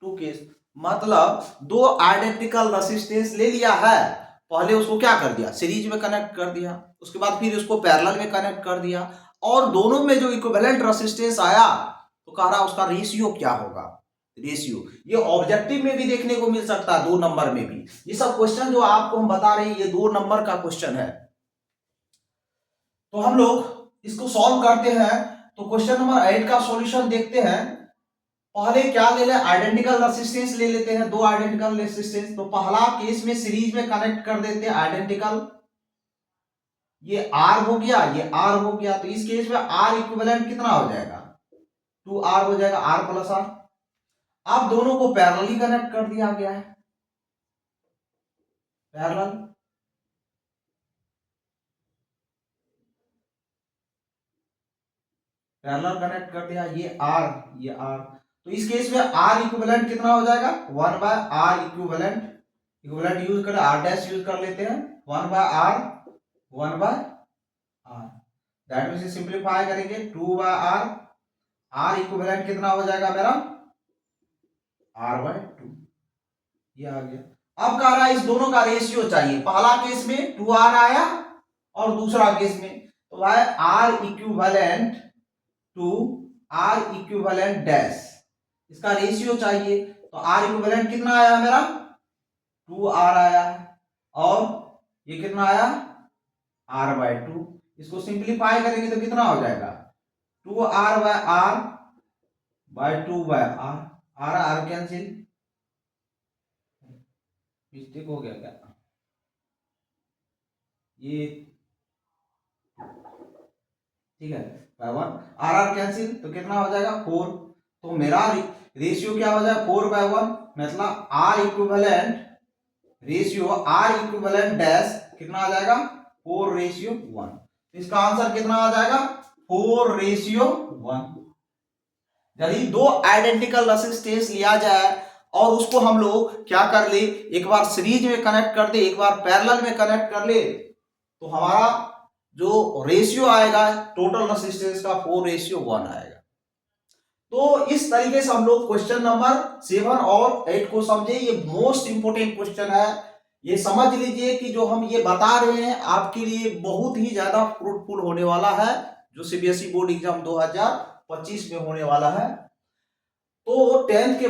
two case. मतलब 2 आइडेंटिकल रेसिस्टेंस ले लिया है, पहले उसको क्या कर दिया, सीरीज में कनेक्ट कर दिया, उसके बाद फिर उसको पैरेलल में कनेक्ट कर दिया, और दोनों में जो इक्विवेलेंट रेसिस्टेंस आया तो कह रहा उसका रेशियो क्या होगा। रेशियो ये ऑब्जेक्टिव में भी देखने को मिल सकता है, 2 नंबर में भी। ये सब क्वेश्चन जो आपको हम बता रहे हैं ये 2 नंबर का क्वेश्चन है। तो हम लोग इसको सॉल्व करते हैं। तो क्वेश्चन नंबर 8 का सॉल्यूशन देखते हैं। पहले क्या ले ले, आइडेंटिकल रेसिस्टेंस ले लेते हैं, 2 आइडेंटिकल रेसिस्टेंस। तो पहला केस में सीरीज में कनेक्ट कर देते हैं आइडेंटिकल, ये R हो गया, ये R हो गया। तो इस केस में R इक्विवेलेंट कितना हो जाएगा, 2R हो जाएगा, R प्लस R। अब दोनों को पैरेलली कनेक्ट कर दिया गया है, पैरेलल, पैरेलल कनेक्ट कर दिया, ये R ये R। तो इस केस में R इक्विवेलेंट कितना हो जाएगा, 1/R इक्विवेलेंट, इक्विवेलेंट यूज कर R डैश यूज कर लेते हैं, 1/R 1/R। That means simplify करेंगे 2/R, R इक्विवेलेंट कितना हो जाएगा मेरा R/2, ये आ गया। अब कह रहा है इस दोनों का रेशियो चाहिए। पहला केस में 2R आया और दूसरा केस में तो भाई R equivalent to R equivalent dash, इसका रेशियो चाहिए। तो R इक्विवेलेंट कितना आया मेरा 2R आया, और ये कितना आया R/2। इसको सिंपलीफाई करेंगे तो कितना हो जाएगा 2R/R/2/R, R कैंसिल, मिस्टेक हो गया क्या, ये ठीक है, R कैंसिल तो कितना हो जाएगा 4। तो मेरा रेशियो क्या हो जाएगा 4/1, मतलब R equivalent ratio R equivalent dash कितना आ जाएगा 4/1। इसका आंसर कितना आ जाएगा 4/1। यदि 2 आइडेंटिकल रेसिस्टेंस लिया जाए और उसको हम लोग क्या कर ले, एक बार सीरीज में कनेक्ट कर दे, एक बार पैरेलल में कनेक्ट कर ले, तो हमारा जो रेशियो आएगा टोटल रेसिस्टेंस का 4/1 आएगा। तो इस तरीके से हम लोग क्वेश्चन नंबर 7 और 8 को समझे। ये मोस्ट इंपोर्टेंट क्वेश्चन है, ये समझ लीजिए कि जो हम ये बता रहे हैं आपके लिए बहुत ही ज्यादा फ्रूटफुल होने वाला है, जो सीबीएसई बोर्ड एग्जाम 2025 में होने वाला है। तो 10th के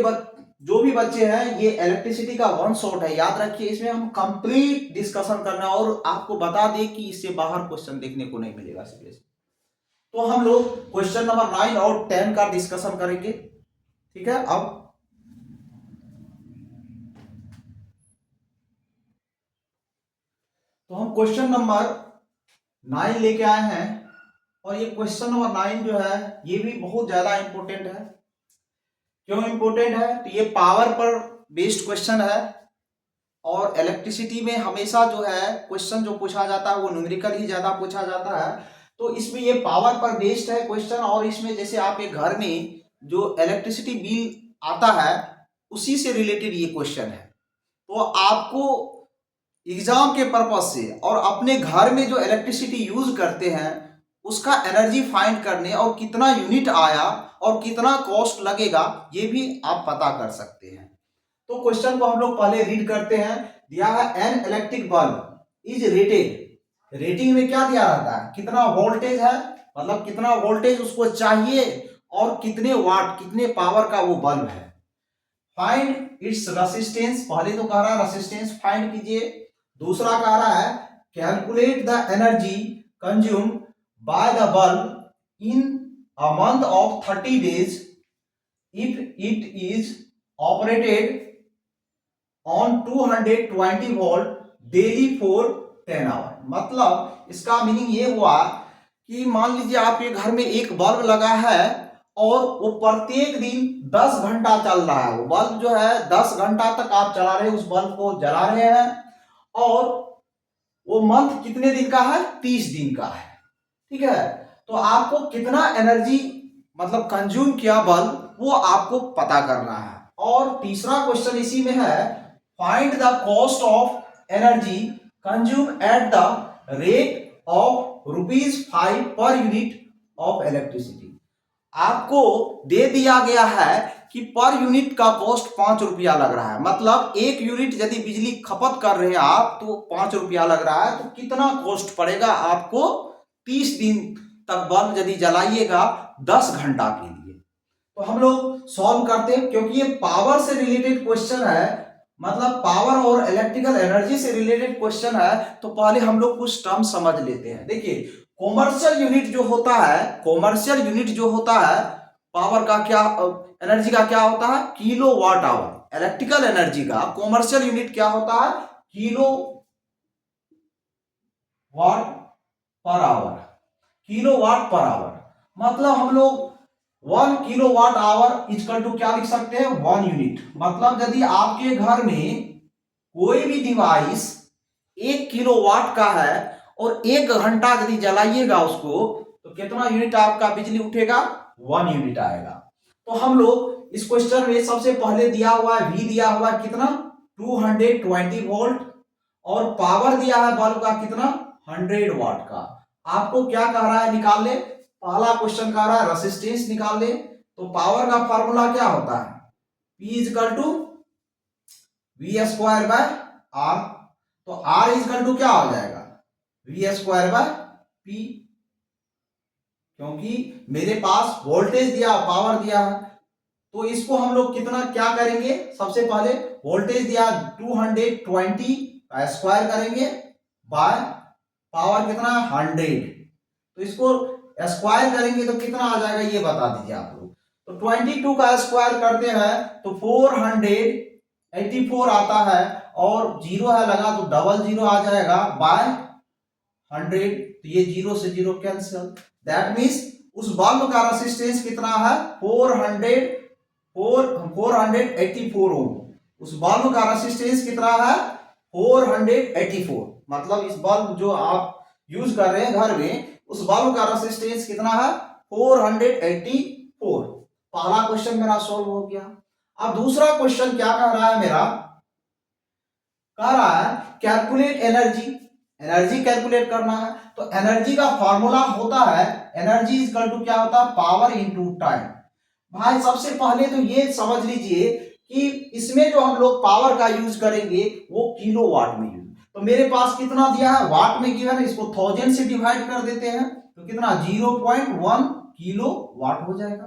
जो भी बच्चे हैं, ये इलेक्ट्रिसिटी का 1 शॉट है, याद रखिए। इसमें हम कंप्लीट डिस्कशन करना है और आपको बता दें कि इससे बाहर क्वेश्चन देखने को नहीं मिलेगा सीबीएसई। तो हम लोग क्वेश्चन नंबर 9 और 10 का डिस्कशन करेंगे। ठीक है, अब तो हम क्वेश्चन नंबर 9 लेके आए हैं, और ये क्वेश्चन नंबर 9 जो है ये भी बहुत ज्यादा इंपॉर्टेंट है। क्यों इंपॉर्टेंट है, तो ये पावर पर बेस्ड क्वेश्चन है, और इलेक्ट्रिसिटी में हमेशा जो है क्वेश्चन जो पूछा जाता है वो न्यूमेरिकल ही ज्यादा पूछा जाता है। तो इसमें ये पावर पर बेस्ड है क्वेश्चन, और इसमें जैसे आपके घर में जो इलेक्ट्रिसिटी बिल आता है उसी से रिलेटेड ये क्वेश्चन है। तो आपको एग्जाम के पर्पज से और अपने घर में जो इलेक्ट्रिसिटी यूज करते हैं उसका एनर्जी फाइंड करने, और कितना यूनिट आया और कितना कॉस्ट लगेगा ये भी आप पता कर सकते हैं। तो क्वेश्चन को हम लोग पहले रीड करते हैं। दिया है an electric bulb is rated, rating में क्या दिया रहता है, कितना वोल्टेज है, मतलब कितना वोल्टेज उसको चाहिए और कितने वाट, कितने पावर का वो बल्ब है। फाइंड इट्स रेसिस्टेंस, पहले तो कह रहा है रेसिस्टेंस फाइंड कीजिए, दूसरा कह रहा है calculate the energy consume by the bulb in a month of 30 days if it is operated on 220 volt daily for 10 hour. मतलब इसका मीनिंग ये हुआ कि मान लीजिए आपके घर में एक बल्ब लगा है और वो प्रत्येक दिन 10 घंटा चल रहा है, वो बल्ब जो है 10 घंटा तक आप चला रहे हैं, उस बल्ब को जला रहे हैं, और वो मंथ कितने दिन का है, 30 दिन का है, ठीक है। तो आपको कितना एनर्जी मतलब कंज्यूम किया बल्ब, वो आपको पता करना है। और तीसरा क्वेश्चन इसी में है, find the cost of energy consume at the rate of ₹5 per unit of electricity. आपको दे दिया गया है कि पर यूनिट का कॉस्ट 5 रुपया लग रहा है, मतलब 1 यूनिट यदि बिजली खपत कर रहे हैं आप तो 5 रुपया लग रहा है, तो कितना कॉस्ट पड़ेगा आपको 30 दिन तक बल्ब यदि जलाइएगा 10 घंटा के लिए। तो हम लोग सॉल्व करते हैं, क्योंकि ये पावर से रिलेटेड क्वेश्चन है, मतलब पावर और इलेक्ट्रिकल एनर्जी से रिलेटेड क्वेश्चन है, तो पहले हम लोग कुछ टर्म समझ लेते हैं। देखिए कॉमर्शियल यूनिट जो होता है, कॉमर्शियल यूनिट जो होता है पावर का क्या, एनर्जी का क्या होता है, kilowatt hour. Electrical energy का कॉमर्शियल यूनिट क्या होता है, kilo watt per hour, kilo watt per hour. मतलब हम लोग 1 kilowatt hour equal to क्या लिख सकते हैं, 1 यूनिट। मतलब यदि आपके घर में कोई भी डिवाइस 1 किलो वाट का है और 1 घंटा यदि जलाइएगा उसको, तो कितना यूनिट आपका बिजली उठेगा, 1 यूनिट आएगा। तो हम लोग इस क्वेश्चन में सबसे पहले दिया हुआ है, V दिया हुआ है कितना, 220 वोल्ट, और पावर दिया है बल्ब का कितना, 100 वाट का। आपको क्या कह रहा है, निकाल ले, पहला क्वेश्चन कह रहा है रेसिस्टेंस निकाल ले। तो पावर का फार्मूला क्या होता है, P equal to V square by R। तो R इजकल टू क्या हो जाएगा, V स्क्वायर बाय P, क्योंकि मेरे पास वोल्टेज दिया, पावर दिया है, तो इसको हम लोग कितना क्या करेंगे, सबसे पहले वोल्टेज दिया 220 का स्क्वायर करेंगे बाय पावर कितना 100, तो इसको स्क्वायर करेंगे तो कितना आ जाएगा ये बता दीजिए आप लोग। तो 22 का स्क्वायर करते हैं तो 484 आता है, और जीरो है लगा तो डबल जीरो आ जाएगा बाय 100, तो ये जीरो से जीरो कैंसिल। दैट मीन्स उस बल्ब का रेसिस्टेंस कितना है, 484 ओम। उस बल्ब का रेसिस्टेंस कितना है, 484। मतलब इस बल्ब जो आप यूज कर रहे हैं घर में, उस बल्ब का रेसिस्टेंस कितना है, 484। पहला क्वेश्चन मेरा सॉल्व हो गया। अब दूसरा क्वेश्चन क्या कह रहा है मेरा, कह रहा है कैलकुलेट एनर्जी, एनर्जी कैलकुलेट करना है। तो एनर्जी का फॉर्मूला होता है, एनर्जी इक्वल टू क्या होता है, पावर इनटू टाइम। भाई सबसे पहले तो ये समझ लीजिए कि इसमें जो हम लोग पावर का यूज करेंगे वो किलो वाट में यूज, तो मेरे पास कितना दिया है, वाट में गिवन है, इसको 1000 से डिवाइड कर देते हैं तो कितना 0.1 किलो वाट हो जाएगा।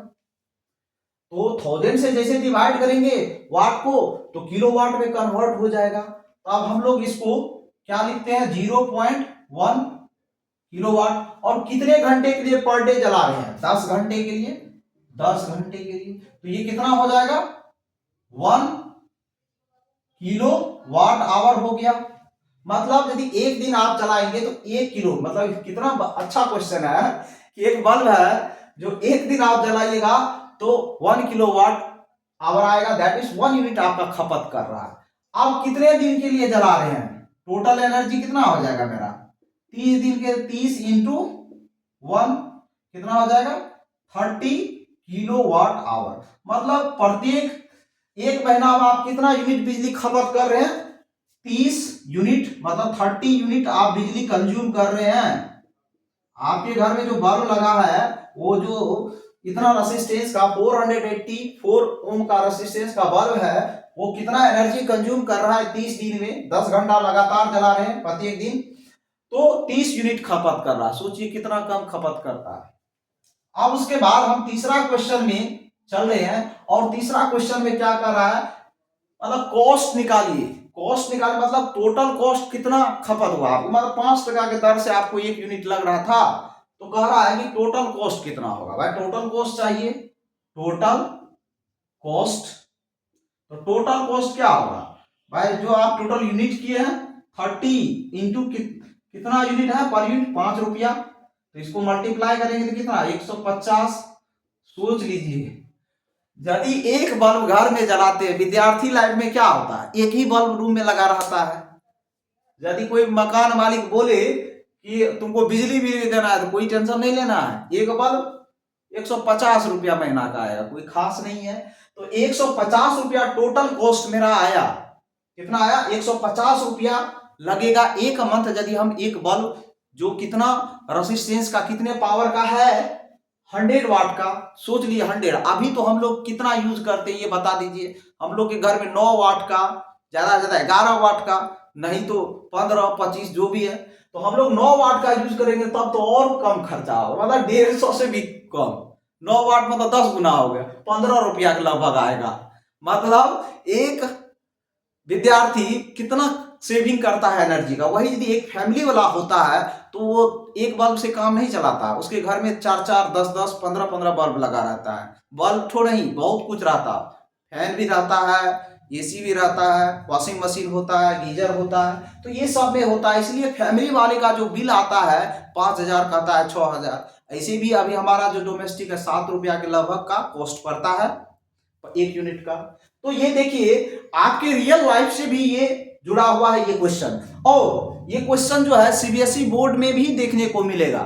तो 1000 से जैसे डिवाइड करेंगे वाट को तो किलो वाट में कन्वर्ट हो जाएगा। तो अब हम लोग इसको क्या लिखते हैं, 0.1 किलो वाट। और कितने घंटे के लिए पर डे जला रहे हैं, 10 घंटे के लिए, 10 घंटे के लिए, तो ये कितना हो जाएगा, 1 किलो वाट आवर हो गया। मतलब यदि एक दिन आप चलाएंगे तो 1 किलो, मतलब कितना अच्छा क्वेश्चन है कि एक बल्ब है जो एक दिन आप जलाइएगा तो 1 किलो वाट आवर आएगा, दैट इज 1 यूनिट आपका खपत कर रहा है। अब कितने दिन के लिए जला रहे हैं, टोटल एनर्जी कितना हो जाएगा मेरा, 30 दिन के 30 इंटू 1 कितना हो जाएगा, 30 किलो वाट आवर। मतलब प्रत्येक एक महीना में आप कितना यूनिट बिजली खपत कर रहे हैं, 30 यूनिट, मतलब 30 यूनिट आप बिजली कंज्यूम कर रहे हैं। आपके घर में जो बल्ब लगा है वो जो इतना रेसिस्टेंस का 484 ओम का रेसिस्टेंस का बल्ब है, वो कितना एनर्जी कंज्यूम कर रहा है 30 दिन में, 10 घंटा लगातार जला रहे हैं प्रत्येक दिन, तो 30 यूनिट खपत कर रहा है। सोचिए कितना कम खपत करता है। अब उसके बाद हम तीसरा क्वेश्चन में चल रहे हैं, और तीसरा क्वेश्चन में क्या कर रहा है, मतलब कॉस्ट निकालिए। कॉस्ट निकालिए मतलब टोटल कॉस्ट कितना खपत हुआ आपको, मतलब 5 टका के दर से आपको 1 यूनिट लग रहा था, तो कह रहा है कि टोटल कॉस्ट कितना होगा। भाई टोटल कॉस्ट चाहिए, टोटल कॉस्ट। तो टोटल कॉस्ट क्या होगा भाई, जो आप टोटल यूनिट किए हैं 30 इंटू कितना यूनिट है, पर यूनिट 5 रुपया, तो इसको मल्टीप्लाई करेंगे तो कितना 150। सोच लीजिए, यदि एक बल्ब घर में जलाते हैं, विद्यार्थी लाइफ में क्या होता है, एक ही बल्ब रूम में लगा रहता है। यदि कोई मकान मालिक बोले कि तुमको बिजली बिल देना है तो कोई टेंशन नहीं लेना है, एक बल्ब 150 रुपया महीना का आएगा, कोई खास नहीं है। तो 150 रुपया टोटल कॉस्ट मेरा आया, कितना आया 150 रुपया लगेगा एक मंथ, यदि हम एक बल्ब जो कितना रेसिस्टेंस का कितने पावर का है 100 वाट का, सोच लिए 100। अभी तो हम लोग कितना यूज करते हैं ये बता दीजिए। हम लोग के घर में 9 वाट का, ज्यादा से ज्यादा 11 वाट का, नहीं तो 15 25 जो भी है, तो हम लोग 9 वाट का यूज करेंगे तब तो और कम खर्चा होगा, मतलब 150 से भी कम। 9 वाट मतलब 10 गुना हो गया, 15 रुपया के लगभग आएगा। मतलब एक विद्यार्थी कितना सेविंग करता है एनर्जी का। वही यदि एक फैमिली वाला होता है तो वो एक बल्ब से काम नहीं चलाता, उसके घर में 4 4 10 10 15 15 बल्ब लगा रहता है। बल्ब थोड़ा ही बहुत कुछ रहता, फैन भी रहता है, एसी भी रहता है, वॉशिंग मशीन होता है, गीजर होता है, तो ये सब में होता है। इसलिए फैमिली वाले का जो बिल आता है 5,000 का आता है, 6,000। ऐसे भी अभी हमारा जो डोमेस्टिक है 7 रुपया के लगभग का कॉस्ट पड़ता है 1 यूनिट का। तो ये देखिए आपके रियल लाइफ से भी ये जुड़ा हुआ है ये क्वेश्चन, और ये क्वेश्चन जो है सीबीएसई बोर्ड में भी देखने को मिलेगा।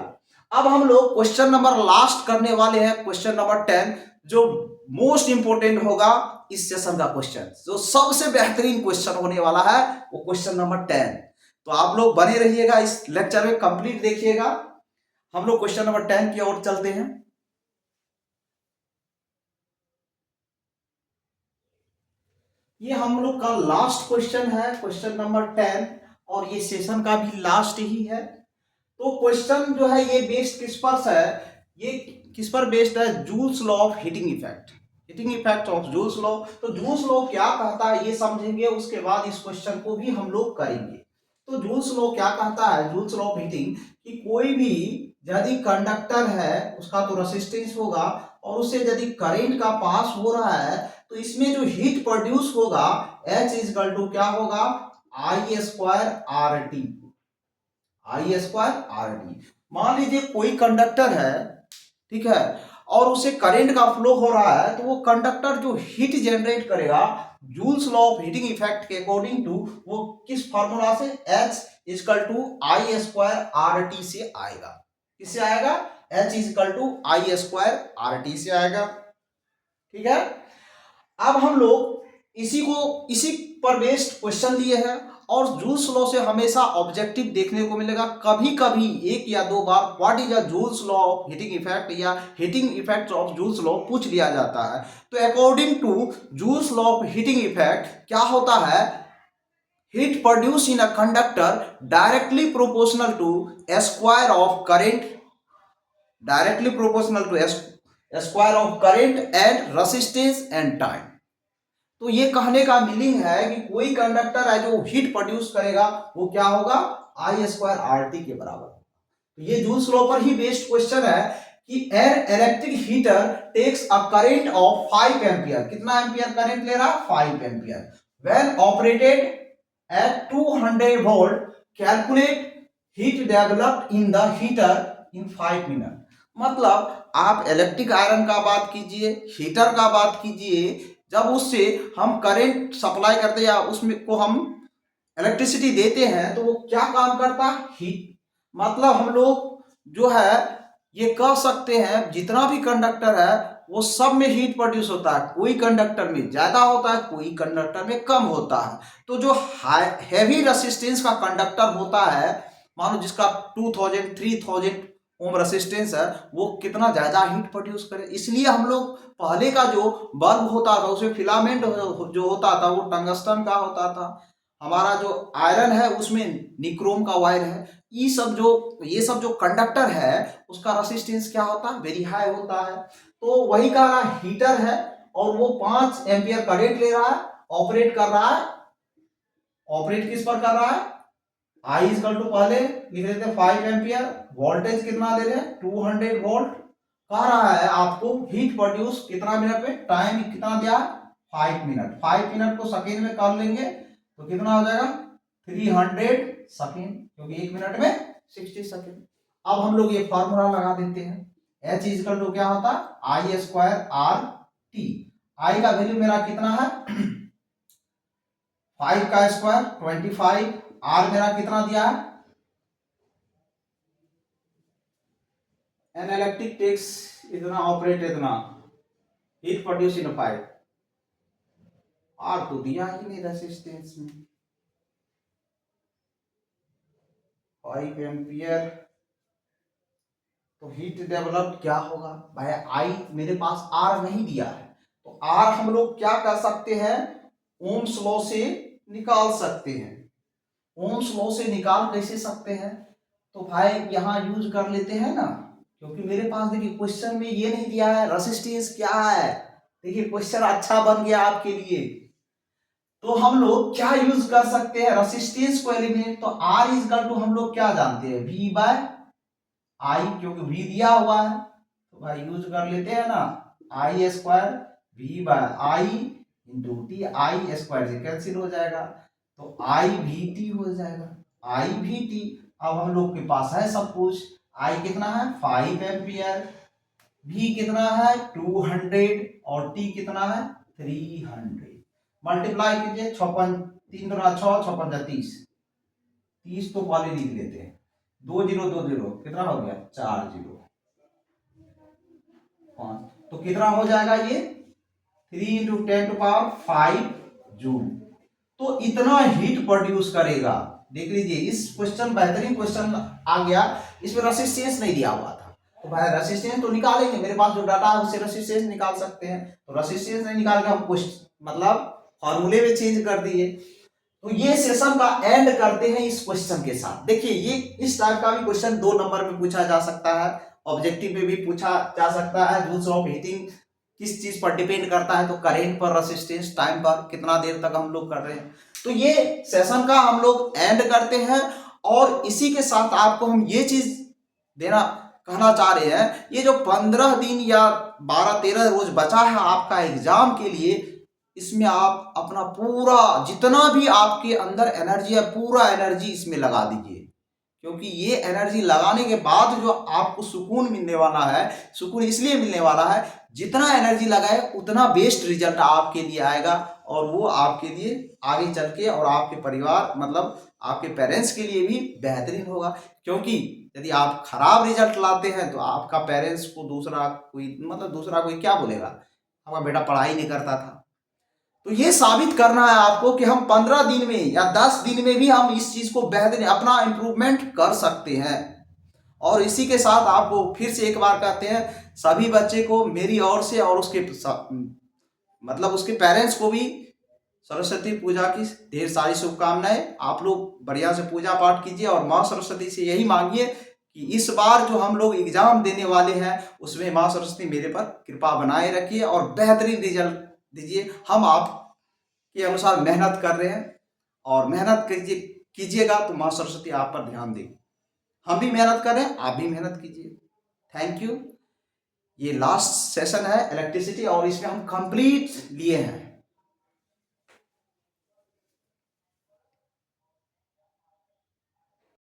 अब हम लोग क्वेश्चन नंबर लास्ट करने वाले हैं, क्वेश्चन नंबर 10, जो मोस्ट इंपोर्टेंट होगा इस सेशन का क्वेश्चन, जो सबसे बेहतरीन क्वेश्चन होने वाला है वो क्वेश्चन नंबर 10। तो आप लोग बने रहिएगा, इस लेक्चर में कंप्लीट देखिएगा। हम लोग क्वेश्चन नंबर 10 की ओर चलते हैं। ये हम लोग का लास्ट क्वेश्चन है, क्वेश्चन नंबर 10, और ये सेशन का भी लास्ट ही है। तो क्वेश्चन जो है ये बेस्ड किस पर है, ये किस पर बेस्ड है, joules law of heating effect, heating effect of Joule's law. तो जूल्स लॉ क्या कहता है ये समझेंगे, उसके बाद इस क्वेश्चन को भी हम लोग करेंगे। तो जूल्स लॉ क्या कहता है, जूल्स लॉ ऑफ हीटिंग, कि कोई भी यदि कंडक्टर है उसका तो रेसिस्टेंस होगा, और उससे यदि करंट का पास हो रहा है तो इसमें जो हीट प्रोड्यूस होगा H इक्वल टू क्या होगा, आई square R T, I square R T. मान लीजिए कोई कंडक्टर है, ठीक है, और उसे करंट का फ्लो हो रहा है, तो वो कंडक्टर जो हीट जनरेट करेगा joule's law of heating effect के अकॉर्डिंग टू, वो किस फार्मूला से, H equal to I square R T से आएगा। किससे आएगा, H equal to I square R T से आएगा। ठीक है, अब हम लोग इसी पर बेस्ड क्वेश्चन लिए हैं, और जूल्स लॉ से हमेशा ऑब्जेक्टिव देखने को मिलेगा, कभी कभी 1 या 2 बार what is a Joule's law of heating effect या heating effect of Joule's law पूछ लिया जाता है। तो according to Joule's law of heating effect क्या होता है, heat produce in a conductor directly proportional to square of current, directly proportional to square of current and resistance and time. तो ये कहने का मीनिंग है कि कोई कंडक्टर है जो हीट प्रोड्यूस करेगा वो क्या होगा, आई स्क्वायर आर टी के बराबर। तो ये जूल्स लॉ पर ही बेस्ड क्वेश्चन है कि an electric heater takes a current of 5 ampere, कितना एम्पियर करंट ले रहा, 5 ampere, when operated at 200 volt, calculate heat developed in the heater in 5 minute. मतलब आप इलेक्ट्रिक आयरन का बात कीजिए, हीटर का बात कीजिए, जब उससे हम करंट सप्लाई करते हैं या उसमें को हम इलेक्ट्रिसिटी देते हैं तो वो क्या काम करता है, हीट। मतलब हम लोग जो है ये कह सकते हैं जितना भी कंडक्टर है वो सब में हीट प्रोड्यूस होता है, कोई कंडक्टर में ज्यादा होता है, कोई कंडक्टर में कम होता है। तो जो हैवी रेसिस्टेंस का कंडक्टर होता है, मानो जिसका 2000 3000 ओम रेसिस्टेंस है, वो कितना ज्यादा हीट प्रोड्यूस करे। इसलिए हम लोग पहले का जो बल्ब होता था उसमें फिलामेंट जो होता था वो टंगस्टन का होता था, हमारा जो आयरन है उसमें निक्रोम का वायर है। ये सब जो कंडक्टर है उसका रेसिस्टेंस क्या होता है, वेरी हाई होता है। तो वही का हीटर है और वो 5 एम्पियर करंट ले रहा है, ऑपरेट कर रहा है। ऑपरेट किस पर कर रहा है, आई इज टू पहले लिख लेते हैं 5 एम्पियर, वोल्टेज कितना दे रहे हैं 200 वोल्ट। कह रहा है आपको हीट प्रोड्यूस कितना मिनट में, टाइम कितना दिया 5 मिनट। 5 मिनट को सेकेंड में कर लेंगे तो कितना हो जाएगा 300 सेकेंड, क्योंकि 1 मिनट में 60 सेकेंड। अब हम लोग ये फॉर्मूला लगा देते हैं, H इज टू क्या होता है आई स्क्वायर आर टी। आई का वैल्यू मेरा कितना है 5 का स्क्वायर 25, आर मेरा कितना दिया है, एन इलेक्ट्रिक टेक्स इतना, ऑपरेट इतना, हीट प्रोड्यूस इन 5, आर तो दिया ही नहीं रेसिस्टेंस में 5 एम्पियर। तो हीट डेवलप क्या होगा भाई, आई मेरे पास आर नहीं दिया है, तो आर हम लोग क्या कर सकते हैं, ओम्स लॉ से निकाल सकते हैं। ओम्स लॉ से निकाल कैसे सकते हैं, तो भाई यहां यूज कर लेते हैं ना, क्योंकि मेरे पास देखिए क्वेश्चन में ये नहीं दिया है रेसिस्टेंस क्या है। देखिए क्वेश्चन अच्छा बन गया आपके लिए, तो हम लोग क्या यूज कर सकते हैं रेसिस्टेंस को एलिमिनेट। तो आर इज इक्वल टू हम लोग क्या जानते हैं वी बाय आई, क्योंकि वी दिया हुआ है तो भाई यूज कर लेते हैं ना, I square V by I into T, I square से कैंसिल हो जाएगा तो आई वी टी हो जाएगा, आई वी टी। अब हम लोग के पास है सब कुछ, आई कितना है 5 एम्पियर, वी कितना है 200 और टी कितना है 300। मल्टीप्लाई कीजिए, 3 दूना 6, 6 पंजा 30, 30 तो पहले लिख लेते हैं, 2 0 2 0 कितना हो गया 4 0 5, तो कितना हो जाएगा ये 3 इंटू 10 टू पावर 5 जूल। तो इतना हीट प्रोड्यूस करेगा। देख लीजिए इस क्वेश्चन, बेहतरीन क्वेश्चन आ गया, इसमें रेसिस्टेंस नहीं दिया हुआ था, तो भाई रेसिस्टेंस तो निकालेंगे, मेरे पास जो डाटा है उससे रेसिस्टेंस निकाल सकते हैं। तो रेसिस्टेंस नहीं निकाल के हम मतलब फॉर्मूले में चेंज कर दिए। तो ये सेशन का एंड करते हैं इस क्वेश्चन के साथ। देखिए ये इस टाइप का भी क्वेश्चन 2 नंबर में पूछा जा सकता है, ऑब्जेक्टिव में भी पूछा जा सकता है। रूल्स ऑफ हीटिंग किस चीज पर डिपेंड करता है, तो करेंट पर, रेसिस्टेंस, टाइम पर, कितना देर तक हम लोग कर रहे हैं। तो ये सेशन का हम लोग एंड करते हैं, और इसी के साथ आपको हम ये चीज कहना चाह रहे हैं, ये जो 15 दिन या 12-13 रोज बचा है आपका एग्जाम के लिए, इसमें आप अपना पूरा जितना भी आपके अंदर एनर्जी है पूरा एनर्जी इसमें लगा दीजिए, क्योंकि ये एनर्जी लगाने के बाद जो आपको सुकून मिलने वाला है, सुकून इसलिए मिलने वाला है जितना एनर्जी लगाए उतना बेस्ट रिजल्ट आपके लिए आएगा, और वो आपके लिए आगे चल के और आपके परिवार मतलब आपके पेरेंट्स के लिए भी बेहतरीन होगा। क्योंकि यदि आप खराब रिजल्ट लाते हैं तो आपका पेरेंट्स को दूसरा कोई क्या बोलेगा, आपका बेटा पढ़ाई नहीं करता था। तो ये साबित करना है आपको कि हम 15 दिन में या 10 दिन में भी हम इस चीज को बेहतरीन अपना इंप्रूवमेंट कर सकते हैं। और इसी के साथ आपको फिर से एक बार कहते हैं, सभी बच्चे को मेरी ओर से और उसके पेरेंट्स को भी सरस्वती पूजा की ढेर सारी शुभकामनाएं। आप लोग बढ़िया से पूजा पाठ कीजिए और माँ सरस्वती से यही मांगिए कि इस बार जो हम लोग एग्जाम देने वाले हैं उसमें माँ सरस्वती मेरे पर कृपा बनाए रखिए और बेहतरीन रिजल्ट दीजिए। हम आपके अनुसार मेहनत कर रहे हैं और मेहनत कीजिएगा तो माँ सरस्वती आप पर ध्यान देगी। हम भी मेहनत कर रहे हैं, आप भी मेहनत कीजिए। Thank you. ये लास्ट सेशन है इलेक्ट्रिसिटी और इसमें हम कंप्लीट लिए हैं।